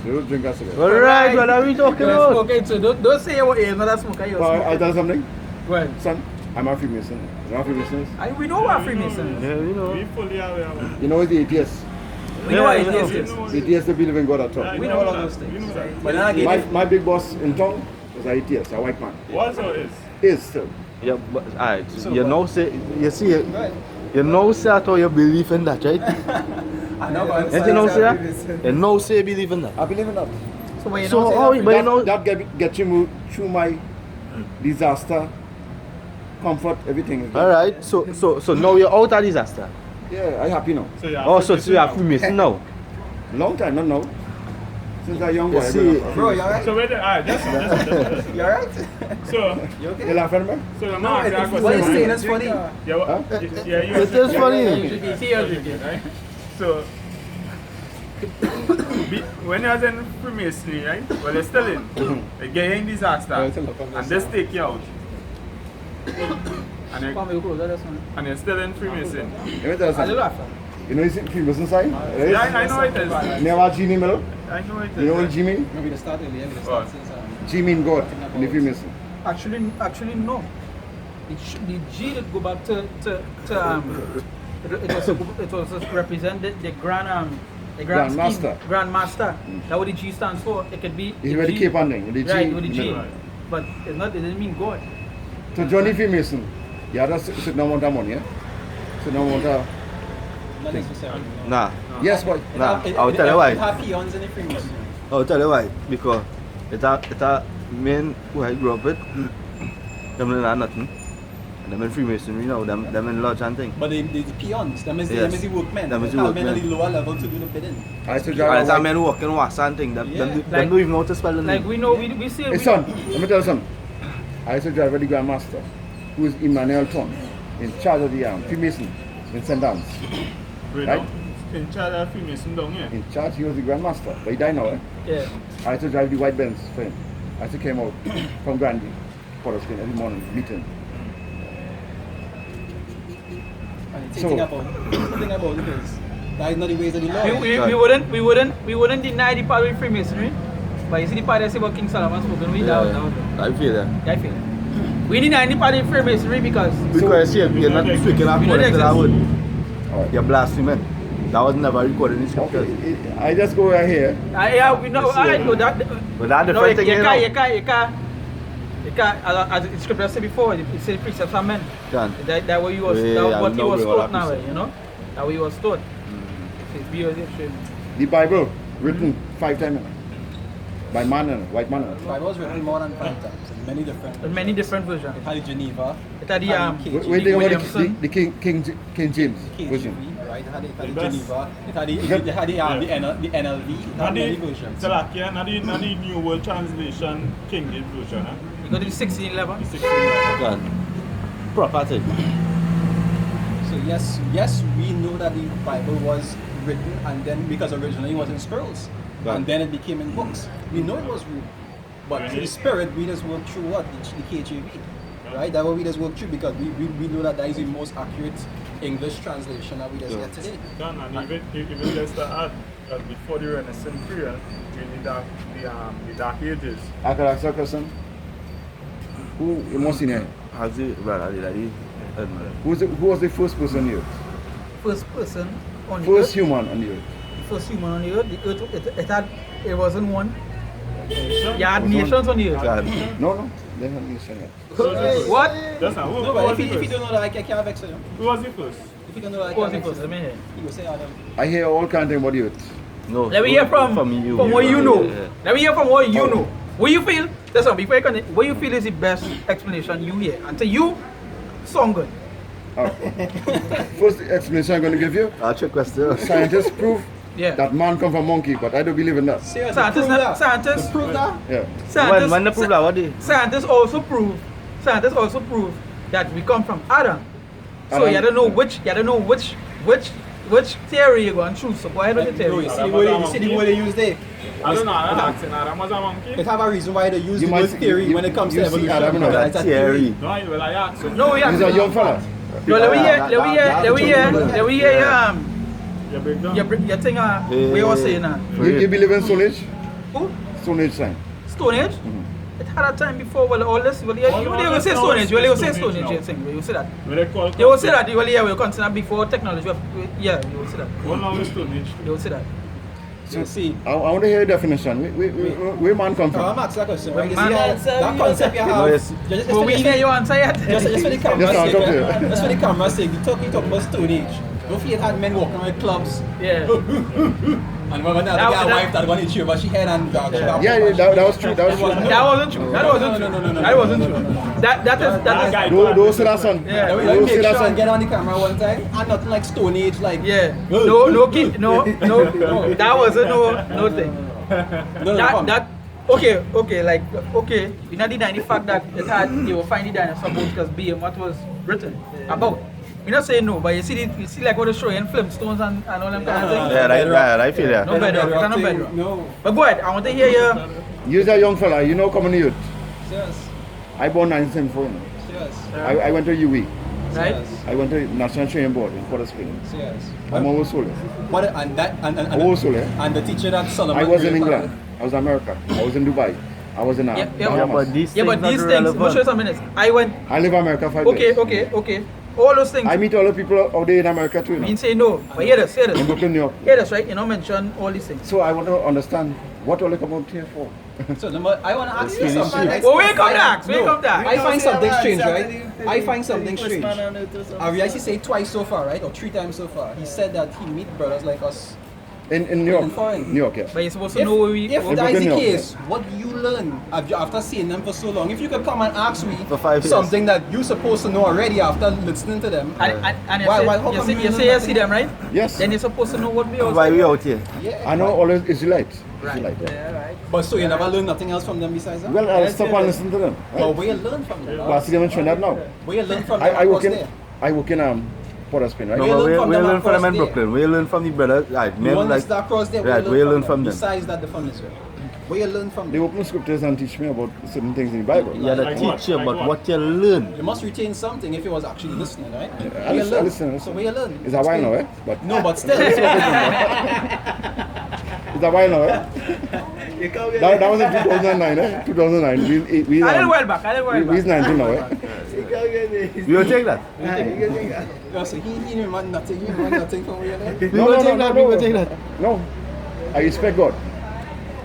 You don't drink a cigarette. Alright, what are we talking You're about? smoking too. Don't say you're not a smoker. You're But smoking. I'll tell you something. Well, Son, I'm a Freemason. You know what Freemasons? we know what Freemasons. Yeah, you know. We fully aware of it. You know it's the atheists. We know what it Yeah, is. We yes. know The atheists don't believe in God at all. We know all of those that. things. We know that. But then again, My big boss in town is an atheist, a white man. What's all this? Is still. Yeah, but alright, you know say you see you know say at all you believe in that, right? I know, but Ain't you know say that? You know say you believe in that. I believe in that. So when you So don't say how that, but you know That get you through my disaster, comfort, everything. Is good. alright, so now you're out of disaster. Yeah, I happy now. So you Oh, so you are Freemason now. Long time, not now. Since a young boy. You see, bro, you alright? So wait, alright, just You alright? So, You okay? You laughing at me? so the No, man what he's saying is funny. Yeah, what? Yeah, you it is funny. you see you're drinking. right? So, when you was in Freemasonry, right? Well, you're still in. You get in disaster, and they take you out. And, Come here, closer, that's one. and you're still in Freemason. Let me tell you Are you something. laughing? You know you see Freemason sign? Right? Yeah, I know it is. Never G in the middle. I know it is. You know what G mean? Maybe the start earlier, the start since G mean God in the Freemason. Actually, no. The G that go back to it was represented the grand Grandmaster. Grandmaster. That's what the G stands for. It could be It's where the G, cape on thing. The G. right with the in G, middle. but it's not. It doesn't mean God. To join the Freemason, you have to sit no amount of money, yeah? Sit no amount of... Not necessarily. No. Nah, Yes, boy. nah, I'll tell you why. It have peons in the Freemason. I'll tell you why. Because it's a men who I grew up with, them don't have nothing. And them in Freemasonry now, them in lodge and thing. But the peons, them is Yes. the workmen. Them is the They have men workmen. at the lower level to do the bidding. I used to And drive it's a a white... men who work in wax and thing. Them Yeah. don't even know how to spell the Like name. we know, we see. Hey, We, son, let me tell you something. I used to drive with the Grandmaster, who is Emmanuel Ton, in charge of the Freemason in St. Anne's. Wait, Right? no. In charge of Freemason down here. In charge, he was the Grandmaster, but he died now, eh? yeah. I used to drive the white Benz for him. I used to came out from Grandy, Porterskin, every morning, meeting. And the So- thing about it is, that is not the ways of the law. We wouldn't deny the part of Freemasonry, but you see the part that say about King Solomon spoken, we doubt. I feel that. I feel. We deny the part of Freemasonry because Because you're not speaking according to that exist. word. Alright. You're blaspheming. That was never recorded in scripture. Okay, I just go right here. yeah, we know. I know that. But that No, different thing, you know. you can't. As the scripture said before, it said precepts are men. Can. That way you was. Yeah, That I what you know was what taught now, happened. you know. That way you was taught. It's beautiful. The Bible, written 5 times by man and white man. The Bible was written more than 5 times in many different. There's many different versions. It had the Geneva. It had the KJV, When they go Williamson. the King James version. KJV, right? It had The the best. Geneva. It had the NLV. It had many versions. Salakia, not the New World Translation, King James Version, huh? You go to the 1611. The 16. Can. Proper thing. So yes, we know that the Bible was written, and then because originally it was in scrolls, Right. and then it became in books. We know it was real, but through the Spirit, we just work through what the KJV, right? That what we just work through because we know that is the most accurate English translation that we just get today. Done, and even just to add, before the Renaissance period, in the Dark Ages, I can ask a question. Who you must in here? How's it? Well, I did. Who was the first person on the earth? First person on the First earth. human on the earth. First human on the earth. The earth it wasn't one. nation. You had nations on the earth. Can. No, they haven't mentioned that. What? That's not who No, was but the if you first? don't know that, I can't vex you. Who was the first? If you don't know that, I Who was can't the vex first? Let me hear. you. You say Adam. I hear all kinds of things about the earth. No. Let me hear from what you know. Yeah. Let me hear from what you know. What you feel? Listen, before you continue, what you feel is the best explanation you hear. Until you sound good. First explanation I'm going to give you. I'll check question. Scientists prove Yeah. that man come from monkey, but I don't believe in that. Seriously, Scientists, prove that. scientists, Prove that. Yeah. When they prove that, what they? Scientists also prove that we come from Adam. So Adam. you don't know which which theory you going to choose? So go ahead with the No, theory. you see the word they use there. I don't know, I'm asking Adam was a monkey. It have a reason why they use You the might word see- theory you- when it comes to you see evolution. Adam, no, It's a theory. No, well, I asked him. No, we He's a young fella. No, let me hear, You break down. your thing, we all saying that. You believe in Stone Age? Who? Stone Age time. Stone Age? It had a time before, well, all this, well, you will say Stone Age, you will say Stone Age, you think, you will say that. What they call You will say that, you will consider before technology, yeah, you will say that. What now is Stone Age? You will say that. So see, I want to hear your definition. Where man come I'm from? asking that question, right? You Man, see that concept you have. yes. Just But we for hear you answer yet. just for the camera's Yes, I'll sake, talk to you. right? Just for the camera's sake, you talk about Stone Age. Don't forget had men walking around clubs. Yeah. And when the other guy wife that one hit you, but she had and Yeah, that was true. That was true. That wasn't true. That wasn't true. No. That wasn't true. That is. Those say that son. Yeah. Let me Those make say sure that and son. get on the camera one time. And nothing like Stone Age, like Yeah. No, that wasn't no thing. Okay. You not denying the fact that they will find the dinosaur bones because what was written about. You're not saying no, but you see like what they show in Flintstones and all them kind of things. Yeah, right. I feel that. No bedrock, it's not bedrock. No. But go ahead, I want to hear you. You're a young fella. You know coming youth. Yes. I born 1974. Yes. I went to UE. Right? I went to National Training Board in Port of Spain. Yes. I'm almost solar. What and that and Almost solar. and the teacher that Solomon I was in really England. followed. I was in America. I was in Dubai. I was in Bahamas. these things, we'll show you some minutes. I went, I live in America 5 years. okay. All those things. I meet all the people out there in America too. I You mean, know? say no, but hear this. In Brooklyn, New York. Hear this, right? You know, mention all these things. So I want to understand what all they come out here for. So I want to ask you something. Well, we come back. I find something strange, right? Something I find something strange. First man on earth or something. Have you actually say twice so far, right? Or 3 times so far? He said that he meet brothers like us. In New York. In foreign. New York, yeah. But you're supposed to know where we. If that is Brooklyn, the New York. case, what do you learn after seeing them for so long? If you could come and ask me For 5 years. something that you're supposed to know already after listening to them, And Why- you how come say you you learn say you nothing? see them, right? Yes. Then you're supposed to know what we all Why say. we out here? yeah. I know all Israelites. Right. Israelite, yeah. Yeah, right. But so you never learn nothing else from them besides that? Well, I'll stop and listen to them. Well, where you learn from them? Well, I see them in Trinidad now. Where you learn from them? I work across in there? Port of Spain, right? No, but we learn from them in Brooklyn. We learn from the brothers. Right, You understand across there? Right, where you learn from them. Besides that, the fun is where? Where you learn from They them? open scriptures and teach me about certain things in the Bible. Yeah, the Like what? teacher, Like but what? what you learn. You must retain something if you was actually listening, right? I Where you listen, I learn? listen. So where you learn? It's a while now, eh? But No, but still. it's a while now, eh? You come here. That was in 2009, eh? 2009. We A little while back. We's 19 now, eh? You come here. We will take that. You take that. So he didn't want nothing. He didn't want nothing from where you learn. We will take that. We will take that. No. I respect God.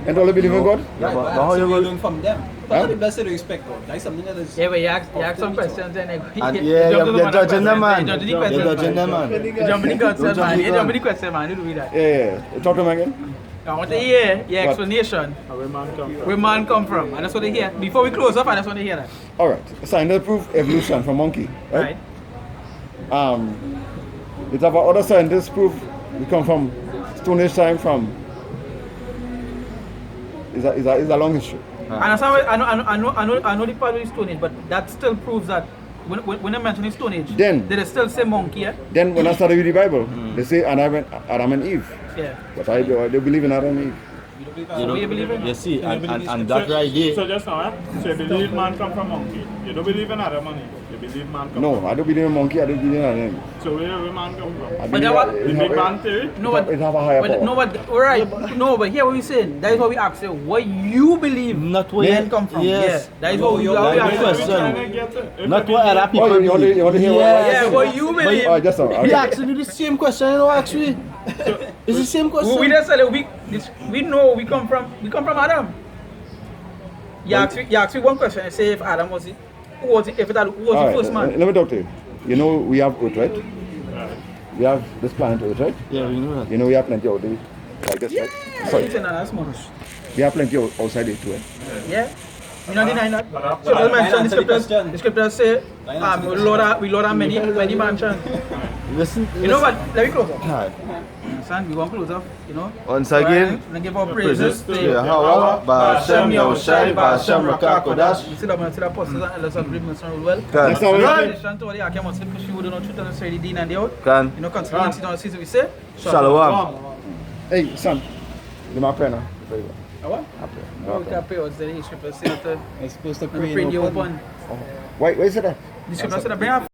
And all I believe in God. Right, but but how how you you will- learn from them? But how the blessed respect God? That's something that is. Yeah, but you ask some questions and And you yeah, jump to the you're man judging them, question. man. You jump to the You're question, judging them, man. man. You jump to the question, Don't man. jump You the jump to the question, man. You do that. Yeah. Talk to me again. I want to hear your What? explanation. Where man come from? Where man come from. And that's what they hear. Before we close up, I just want to hear that. All right. Scientists prove evolution from monkey, Right? right? It have other scientists prove we come from Stone Age time from. It's a long history. And I know the part of the Stone Age, but that still proves that when I mention the Stone Age, Then- they still say monkey, yeah? Then when I started with the Bible, they say Adam and Eve. Yeah. But I believe in Adam and Eve. So what you believe in? You see, and that right there. So just now, so you believe man come from monkey. You don't believe in Adam and Eve. You believe man come No, from I don't believe in monkey. I don't believe in Adam. and Eve. So where man come from? I But believe that what- The Big Bang Theory? No, but it have a higher power. no, but alright. No, but here what we saying. That is what we ask you. What you believe Not where men come from. Yes. Yeah. That is what we That is ask the you. question. Not what other people Oh, you want believe. to hear what? Yeah, what you believe. Oh, just now. We Okay. asking you the same question, you know, actually. It's the same question. We just said we know we come from Adam. You ask me one question and say if Adam was it, who was it, All the right, first man? let me talk to you. You know we have Earth, right? We have this planet Earth, right? Yeah, we know that. You know we have plenty out there. Like this, right? Sorry. That's much. We have plenty outside it too, eh? Yeah. We not deny that. Scriptures mention the scriptures say we Lord are many mansions. Listen. You know what? Let me close up. Alright. Son, we want to close up, you know. Once again, and give our praises to Yahweh, Ba'ashem Yahushai, Ba'ashem Rakah Kodash. You see that man, see that apostles and elders agreement sound well. Can. Congratulations to all the Akim Muslim push you don't know truth and necessarily Dean and the out. Can. You know, consider the season we say. Shalom. Hey, son. Give me a prayer now. What? No, we can't pray us. The scripture say that I'm supposed to pray you open. Wait, where's it at? The scripture said bring up